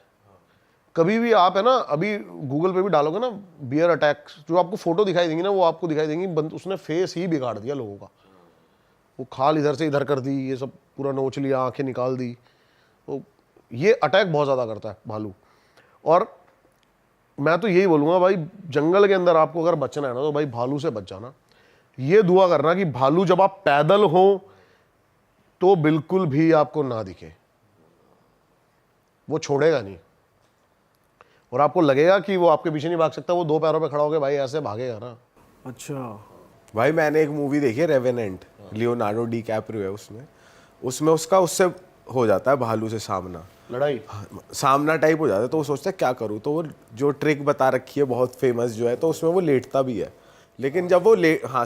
कभी भी आप है ना, अभी गूगल पे भी डालोगे ना बियर अटैक, जो आपको फोटो दिखाई देंगी ना, वो आपको दिखाई देंगी उसने फेस ही बिगाड़ दिया लोगों का। वो खाल इधर से इधर कर दी, ये सब पूरा नोच लिया, आंखें निकाल दी। तो ये अटैक बहुत ज़्यादा करता है भालू। और मैं तो यही बोलूँगा भाई, जंगल के अंदर आपको अगर बचना है ना, तो भाई भालू से बच जाना। ये दुआ करना कि भालू जब आप पैदल हो तो बिल्कुल भी आपको ना दिखे, वो छोड़ेगा नहीं, और आपको लगेगा कि वो आपके पीछे नहीं भाग सकता, वो 2 पैरों पे खड़ा होकर भाई ऐसे भागेगा ना। अच्छा भाई मैंने एक मूवी देखी है, रेवेनेंट, लियोनार्डो डी कैप्रियो है उसमें उसका उससे हो जाता है भालू से सामना टाइप हो जाता है। तो वो सोचता है क्या करूँ, तो वो जो ट्रिक बता रखी है बहुत फेमस जो है, तो उसमें वो लेटता भी है, लेकिन जब वो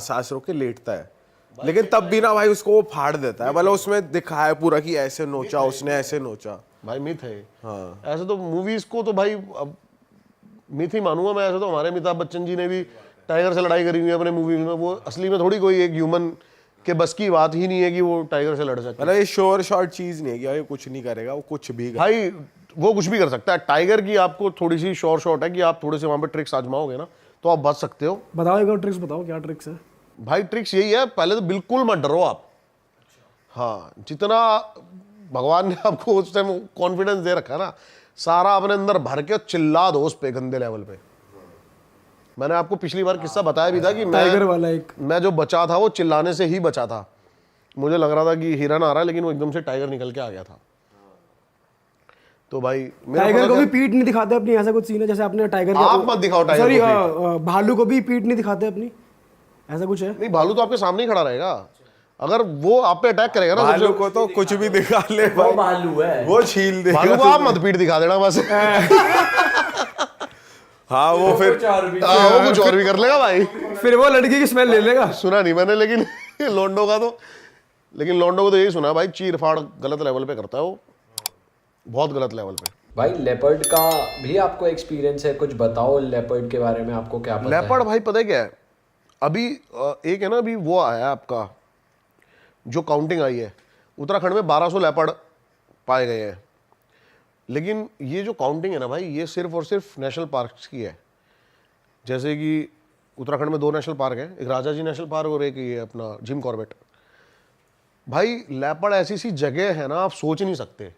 सांस रोक के लेटता है, लेकिन तब भी ना भाई उसको वो फाड़ देता है। मतलब उसमें दिखाया है पूरा कि ऐसे नोचा उसने, ऐसे नोचा। भाई मिथ है। हाँ, ऐसे तो मूवीज को तो भाई अब मिथ ही मानूंगा मैं। ऐसे तो हमारे अमिताभ बच्चन जी ने भी टाइगर से लड़ाई करी हुई है अपने मूवी में। वो असली में थोड़ी कोई एक ह्यूमन के बस की बात ही नहीं है कि वो टाइगर से लड़ सकता है। मतलब ये श्योर शॉर्ट चीज नहीं है कि भाई कुछ नहीं करेगा, वो कुछ भी भाई वो कुछ भी कर सकता है। टाइगर की आपको थोड़ी सी श्योर शॉट है कि आप थोड़े से वहां पे ट्रिक्स आजमाओगे ना, तो आप बच सकते हो। बताओ एक और ट्रिक्स बताओ, क्या ट्रिक्स है? भाई ट्रिक्स यही है, पहले तो बिल्कुल मत डरो आप। हाँ, जितना भगवान ने आपको उस टाइम कॉन्फिडेंस दे रखा है ना, सारा अपने अंदर भर के चिल्ला दो उस पे, गंदे लेवल पे। मैंने आपको पिछली बार किस्सा बताया भी था कि टाइगर वाला एक, मैं जो बचा था वो चिल्लाने से ही बचा था। मुझे लग रहा था कि हिरन आ रहा है, लेकिन वो एकदम से टाइगर निकल के आ गया था। तो भाई टाइगर को भी पीठ नहीं दिखाते अपनी, ऐसा कुछ सीन है जैसे आपने टाइगर आप मत दिखाओ टाइगर सॉरी को भालू को भी पीठ नहीं दिखाते अपनी, ऐसा कुछ है? नहीं, भालू तो आपके सामने ही खड़ा रहेगा। अगर वो आप पे अटैक करेगा ना, भालू को तो कुछ भी दिखा ले भाई, वो भालू है, वो छील देगा। भालू को आप मत पीठ दिखा देना बस। हाँ, वो फिर वो कुछ और भी कर लेगा भाई। फिर वो लड़की की स्मेल ले लेगा। सुना नहीं मैंने, लेकिन लोंडो का तो, लेकिन लोंडो को तो यही सुना भाई, चीर फाड़ गलत लेवल पे करता है वो, बहुत गलत लेवल पे। भाई लेपर्ड का भी आपको एक्सपीरियंस है, कुछ बताओ लेपर्ड के बारे में, आपको क्या पता है? लेपर्ड भाई पता है क्या है, अभी एक है ना, अभी वो आया है आपका जो काउंटिंग आई है, उत्तराखंड में 1200 लेपर्ड पाए गए हैं। लेकिन ये जो काउंटिंग है ना भाई, ये सिर्फ और सिर्फ नेशनल पार्क्स की है। जैसे कि उत्तराखंड में 2 नेशनल पार्क हैं, एक राजा जी नेशनल पार्क और एक ये अपना जिम कॉर्बेट। भाई लेपर्ड ऐसी सी जगह है ना, आप सोच नहीं सकते।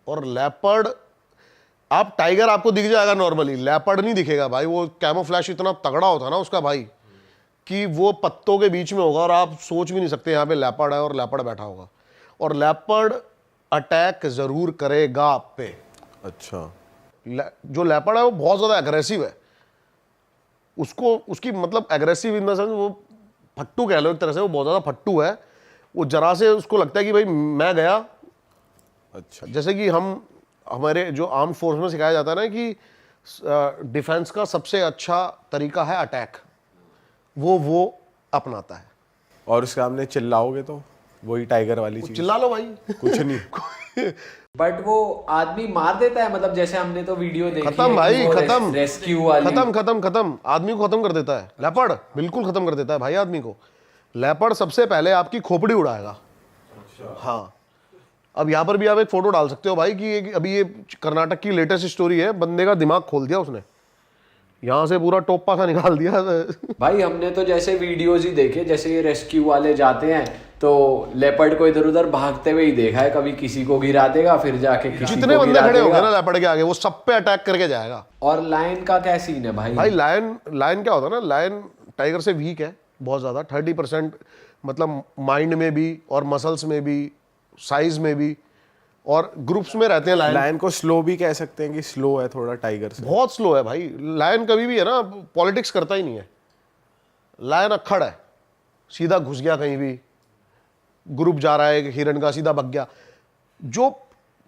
और लेपर्ड, आप टाइगर आपको दिख जाएगा नॉर्मली, लेपर्ड नहीं दिखेगा भाई। वो कैमोफ्लैश इतना तगड़ा होता है ना उसका भाई, कि वो पत्तों के बीच में होगा और आप सोच भी नहीं सकते यहाँ पे लेपर्ड है और लेपर्ड बैठा होगा। और लेपर्ड अटैक जरूर करेगा आप पे। अच्छा, जो लेपर्ड है वो बहुत ज्यादा एग्रेसिव है। उसको उसकी मतलब एग्रेसिव इन द सेंस, वो फट्टू कह लो एक तरह से, वो बहुत ज्यादा फट्टू है। वो जरा से उसको लगता है कि भाई मैं गया। अच्छा, जैसे कि हमारे जो आर्म फोर्स में सिखाया जाता है ना कि डिफेंस का सबसे अच्छा तरीका है अटैक, वो अपनाता है। और उसके सामने चिल्लाओगे तो वही टाइगर वाली चीज, चिल्ला लो भाई। कुछ नहीं। बट वो आदमी मार देता है, मतलब जैसे हमने तो वीडियो देखी खत्म भाई, खत्म, रेस्क्यू वाली, खत्म आदमी को खत्म कर देता है लेपर्ड, बिल्कुल खत्म कर देता है भाई आदमी को। लेपर्ड सबसे पहले आपकी खोपड़ी उड़ाएगा। हाँ, अब यहाँ पर भी आप एक फोटो डाल सकते हो भाई कि अभी ये कर्नाटक की लेटेस्ट स्टोरी है, बंदे का दिमाग खोल दिया उसने, यहाँ से पूरा टोपा सा निकाल दिया। भाई हमने तो जैसे वीडियोज ही देखे, जैसे ये रेस्क्यू वाले जाते हैं तो लेपर्ड को इधर उधर भागते हुए ही देखा है, कभी किसी को गिरा देगा, फिर जाके किसी जितने को बंदे गिरा खड़े होंगे देगा। ना लेपर्ड के आगे, वो सब पे अटैक करके जाएगा। और लायन का क्या सीन है भाई? भाई लायन क्या होता है ना, लायन टाइगर से वीक है बहुत ज्यादा, 30% मतलब माइंड में भी और मसल्स में भी, साइज में भी, और ग्रुप्स में रहते हैं लायन। लायन को स्लो भी कह सकते हैं कि स्लो है थोड़ा टाइगर से। बहुत स्लो है भाई लायन, कभी भी है ना पॉलिटिक्स करता ही नहीं है। लायन अक्खड़ है, सीधा घुस गया कहीं भी, ग्रुप जा रहा है हिरन का, सीधा भग गया। जो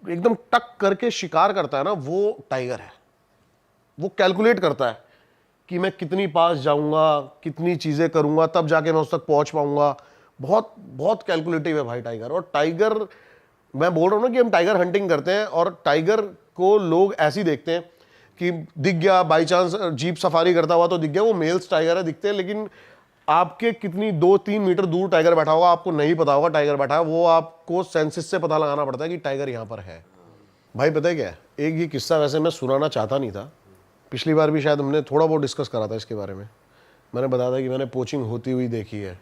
एकदम टक करके शिकार करता है ना, वो टाइगर है। वो कैलकुलेट करता है कि मैं कितनी पास जाऊंगा, कितनी चीजें करूंगा, तब जाके मैं उस तक पहुंच पाऊंगा। बहुत बहुत कैलकुलेटिव है भाई टाइगर। और टाइगर, मैं बोल रहा हूं ना कि हम टाइगर हंटिंग करते हैं, और टाइगर को लोग ऐसे ही देखते हैं कि दिख गया बाई चांस, जीप सफारी करता हुआ तो दिख गया, वो मेल्स टाइगर है दिखते हैं। लेकिन आपके कितनी 2-3 मीटर दूर टाइगर बैठा होगा, आपको नहीं पता होगा टाइगर बैठा है। वो आपको सेंसिस से पता लगाना पड़ता है कि टाइगर यहाँ पर है। भाई पता है क्या है, एक ये किस्सा वैसे मैं सुनाना चाहता नहीं था, पिछली बार भी शायद हमने थोड़ा बहुत डिस्कस करा था इसके बारे में। मैंने बताया था कि मैंने पोचिंग होती हुई देखी है।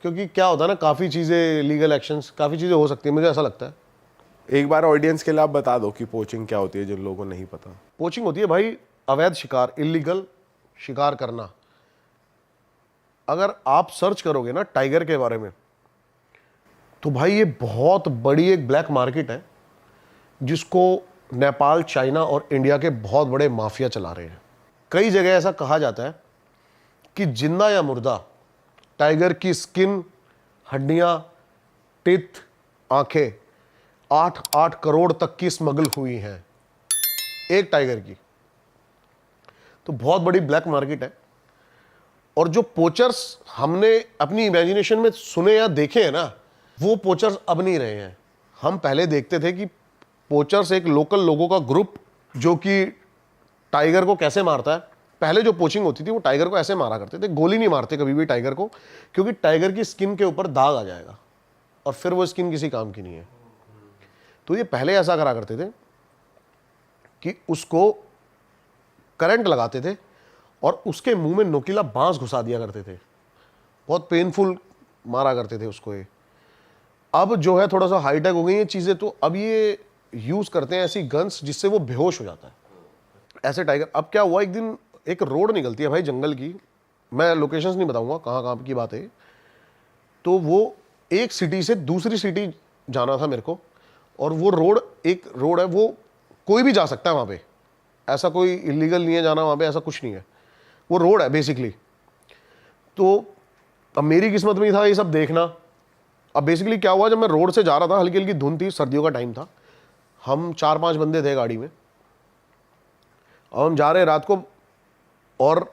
क्योंकि क्या होता है ना, काफ़ी चीज़ें, लीगल एक्शंस, काफ़ी चीज़ें हो सकती है, मुझे ऐसा लगता है। एक बार ऑडियंस के लिए आप बता दो कि पोचिंग क्या होती है, जिन लोगों को नहीं पता। पोचिंग होती है भाई अवैध शिकार, इलीगल शिकार करना। अगर आप सर्च करोगे ना टाइगर के बारे में, तो भाई ये बहुत बड़ी एक ब्लैक मार्केट है, जिसको नेपाल, चाइना और इंडिया के बहुत बड़े माफिया चला रहे हैं। कई जगह ऐसा कहा जाता है कि जिंदा या मुर्दा टाइगर की स्किन, हड्डियां, टिथ, आंखें 8-8 करोड़ तक की स्मगल हुई हैं एक टाइगर की। तो बहुत बड़ी ब्लैक मार्केट है। और जो पोचर्स हमने अपनी इमेजिनेशन में सुने या देखे हैं ना, वो पोचर्स अब नहीं रहे हैं। हम पहले देखते थे कि पोचर्स एक लोकल लोगों का ग्रुप जो कि टाइगर को कैसे मारता है। पहले जो पोचिंग होती थी वो टाइगर को ऐसे मारा करते थे, गोली नहीं मारते कभी भी टाइगर को, क्योंकि टाइगर की स्किन के ऊपर दाग आ जाएगा और फिर वो स्किन किसी काम की नहीं है। तो ये पहले ऐसा करा करते थे कि उसको करंट लगाते थे और उसके मुंह में नोकीला बांस घुसा दिया करते थे, बहुत पेनफुल मारा करते थे उसको। ये अब जो है थोड़ा सा हाईटेक हो गई ये चीज़ें, तो अब ये यूज़ करते हैं ऐसी गन्स जिससे वो बेहोश हो जाता है ऐसे टाइगर। अब क्या हुआ, एक दिन एक रोड निकलती है भाई जंगल की, मैं लोकेशंस नहीं बताऊंगा कहाँ कहाँ की बात है, तो वो एक सिटी से दूसरी सिटी जाना था मेरे को, और वो रोड एक रोड है, वो कोई भी जा सकता है वहाँ पे, ऐसा कोई इलीगल नहीं है जाना वहाँ पे, ऐसा कुछ नहीं है, वो रोड है बेसिकली। तो अब मेरी किस्मत में ही था ये सब देखना। अब बेसिकली क्या हुआ, जब मैं रोड से जा रहा था, हल्की हल्की धुंध थी, सर्दियों का टाइम था, हम 4-5 बंदे थे गाड़ी में, और हम जा रहे हैं रात को, और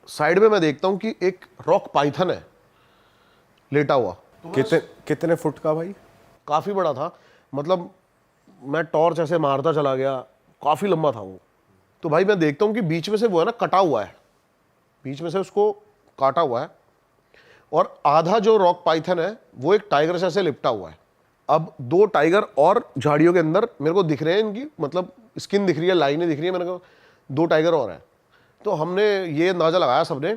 साइड में मैं देखता हूं कि एक रॉक पाइथन है लेटा हुआ। कितने फुट का भाई? काफी बड़ा था, मतलब मैं टॉर्च ऐसे मारता चला गया, काफी लंबा था वो। तो भाई मैं देखता हूं कि बीच में से वो है ना कटा हुआ है, बीच में से उसको काटा हुआ है, और आधा जो रॉक पाइथन है वो एक टाइगर से ऐसे लिपटा हुआ है। अब 2 टाइगर और झाड़ियों के अंदर मेरे को दिख रहे हैं, इनकी मतलब स्किन दिख रही है, लाइनें दिख रही है, मैंने कहा 2 टाइगर और हैं। तो हमने ये अंदाज़ा लगाया सबने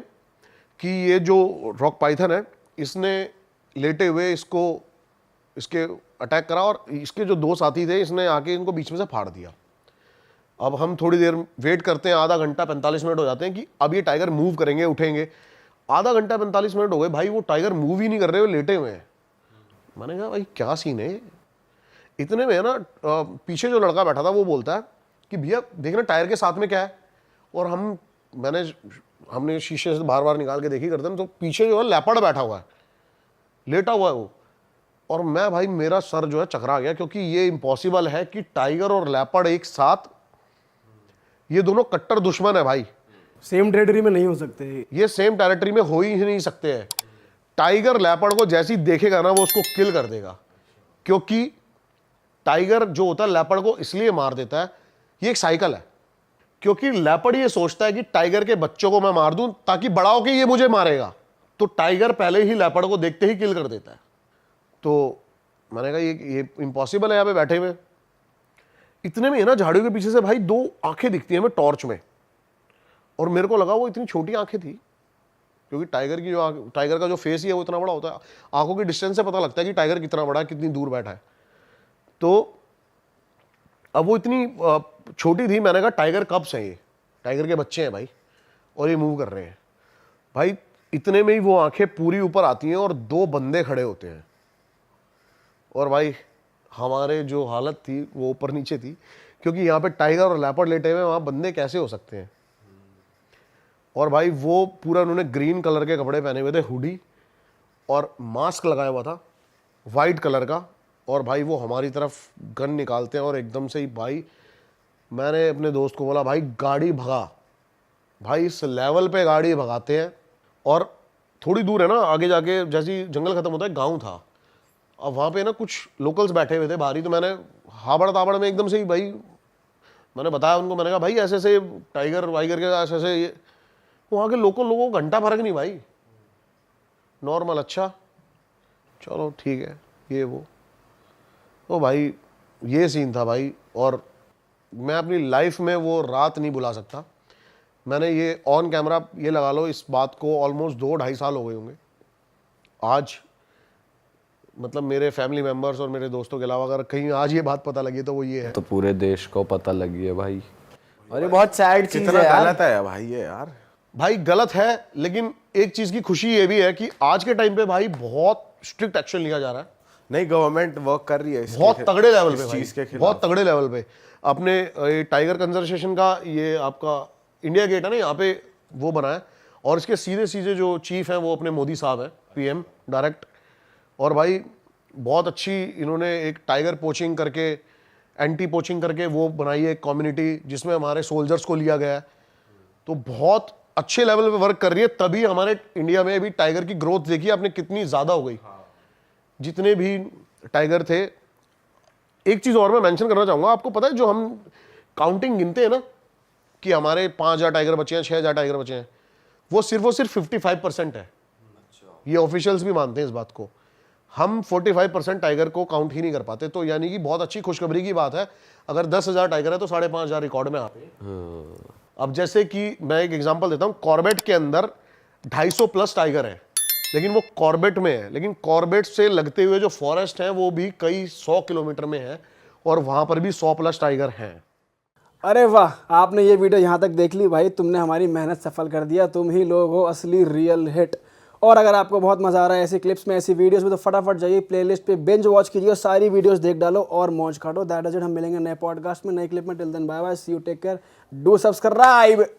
कि ये जो रॉक पाइथन है इसने लेटे हुए इसके अटैक करा और इसके जो 2 साथी थे इसने आके इनको बीच में से फाड़ दिया। अब हम थोड़ी देर वेट करते हैं, आधा घंटा 45 मिनट हो जाते हैं कि अब ये टाइगर मूव करेंगे, उठेंगे। आधा घंटा 45 मिनट हो गए भाई, वो टाइगर मूव ही नहीं कर रहे, वो लेटे हुए हैं। मैंने कहा भाई क्या सीन है। इतने में ना पीछे जो लड़का बैठा था वो बोलता है कि भैया देखना टायर के साथ में क्या है। और हमने शीशे से बार बार निकाल के देखी करते हैं तो पीछे जो है लेपर्ड बैठा हुआ है, लेटा हुआ है वो। और मैं भाई मेरा सर जो है चकरा गया, क्योंकि ये इम्पॉसिबल है कि टाइगर और लेपर्ड एक साथ, ये दोनों कट्टर दुश्मन है भाई, सेम टेरिटरी में नहीं हो सकते, ये सेम टेरिटरी में हो ही नहीं सकते हैं। टाइगर लेपर्ड को जैसी देखेगा ना वो उसको किल कर देगा, क्योंकि टाइगर जो होता है लेपर्ड को इसलिए मार देता है, ये एक साइकिल है। क्योंकि लेपर्ड ये सोचता है कि टाइगर के बच्चों को मैं मार दूं ताकि बड़ा होके ये मुझे मारेगा, तो टाइगर पहले ही लेपर्ड को देखते ही किल कर देता है। तो मैंने कहा ये इम्पॉसिबल है यहाँ पे बैठे हुए। इतने में ना झाड़ियों के पीछे से भाई 2 आंखें दिखती हैं हमें टॉर्च में, और मेरे को लगा वो इतनी छोटी आंखें थी, क्योंकि टाइगर का जो फेस ही है वो इतना बड़ा होता है, आंखों की डिस्टेंस से पता लगता है कि टाइगर कितना बड़ा है, कितनी दूर बैठा है। तो अब वो इतनी छोटी थी, मैंने कहा टाइगर कब्स हैं, ये टाइगर के बच्चे हैं भाई, और ये मूव कर रहे हैं भाई। इतने में ही वो आंखें पूरी ऊपर आती हैं और 2 बंदे खड़े होते हैं, और भाई हमारे जो हालत थी वो ऊपर नीचे थी, क्योंकि यहाँ पे टाइगर और लेपर्ड लेटे हुए, वहाँ बंदे कैसे हो सकते हैं। और भाई वो पूरा उन्होंने ग्रीन कलर के कपड़े पहने हुए थे, हुडी, और मास्क लगाया हुआ था वाइट कलर का, और भाई वो हमारी तरफ गन निकालते हैं, और एकदम से ही भाई मैंने अपने दोस्त को बोला भाई गाड़ी भगा। भाई इस लेवल पे गाड़ी भगाते हैं, और थोड़ी दूर है ना आगे जाके, जैसे जंगल खत्म होता है गांव था, अब वहाँ पे ना कुछ लोकल्स बैठे हुए थे बाहरी, तो मैंने हाबड़ ताबड़ में एकदम से ही भाई मैंने बताया उनको, मैंने कहा भाई ऐसे ऐसे टाइगर वाइगर के ऐसे ऐसे ये, वहाँ के लोकल लोगों को घंटा फर्क नहीं भाई, नॉर्मल, अच्छा चलो ठीक है ये वो। तो भाई ये सीन था भाई, और मैं अपनी लाइफ में वो रात नहीं भुला सकता। मैंने ये ऑन कैमरा ये लगा लो, इस बात को ऑलमोस्ट 2-2.5 साल हो गए होंगे आज। मतलब मेरे फैमिली मेंबर्स और मेरे दोस्तों के अलावा अगर कहीं आज ये बात पता लगी तो वो ये है। तो पूरे देश को पता लगी है भाई, और ये बहुत सैड चीज कितना है यार। गलत है भाई ये यार। भाई गलत है, लेकिन एक चीज की खुशी ये भी है कि आज के टाइम पे भाई बहुत स्ट्रिक्ट एक्शन लिया जा रहा है। नहीं, गवर्नमेंट वर्क कर रही है बहुत तगड़े लेवल पे चीज के भाई, खिलाफ। बहुत तगड़े लेवल पे। अपने टाइगर कंजर्वेशन का ये आपका इंडिया गेट है ना, यहाँ पे वो बना है, और इसके सीधे सीधे जो चीफ हैं वो अपने मोदी साहब हैं, पीएम डायरेक्ट। और भाई बहुत अच्छी इन्होंने एक टाइगर पोचिंग करके, एंटी पोचिंग करके वो बनाई है कम्युनिटी, जिसमें हमारे सोल्जर्स को लिया गया है। तो बहुत अच्छे लेवल पे वर्क कर रही है, तभी हमारे इंडिया में भी टाइगर की ग्रोथ देखिए आपने कितनी ज़्यादा हो गई। जितने भी टाइगर थे, एक चीज़ और मैं मेंशन करना चाहूँगा, आपको पता है जो हम काउंटिंग गिनते हैं ना कि हमारे 5000 टाइगर बचे हैं, 6000 टाइगर बचे हैं, वो सिर्फ 55% है। ये ऑफिशियल्स भी मानते हैं इस बात को। हम 45% टाइगर को काउंट ही नहीं कर पाते। तो यानी कि बहुत अच्छी खुशखबरी की बात है, अगर 10,000 टाइगर है तो 5,500 रिकॉर्ड में आते हैं। अब जैसे कि मैं एक एग्जांपल देता हूं, कॉर्बेट के अंदर 250 प्लस टाइगर है, लेकिन वो कॉर्बेट में है, लेकिन कॉर्बेट से लगते हुए जो फॉरेस्ट है वो भी कई 100 किलोमीटर में है, और वहां पर भी 100 प्लस टाइगर हैं। अरे वाह, आपने ये वीडियो यहाँ तक देख ली भाई, तुमने हमारी मेहनत सफल कर दिया, तुम ही लोग हो असली रियल हिट। और अगर आपको बहुत मजा आ रहा है ऐसी क्लिप्स में, ऐसी वीडियोस में, तो फटाफट जाइए प्लेलिस्ट पे बिंज वॉच कीजिए और सारी वीडियोस देख डालो और मौज काटो। That is it. हम मिलेंगे नए पॉडकास्ट में, नए क्लिप में। Till then bye bye, see you, take care, do subscribe.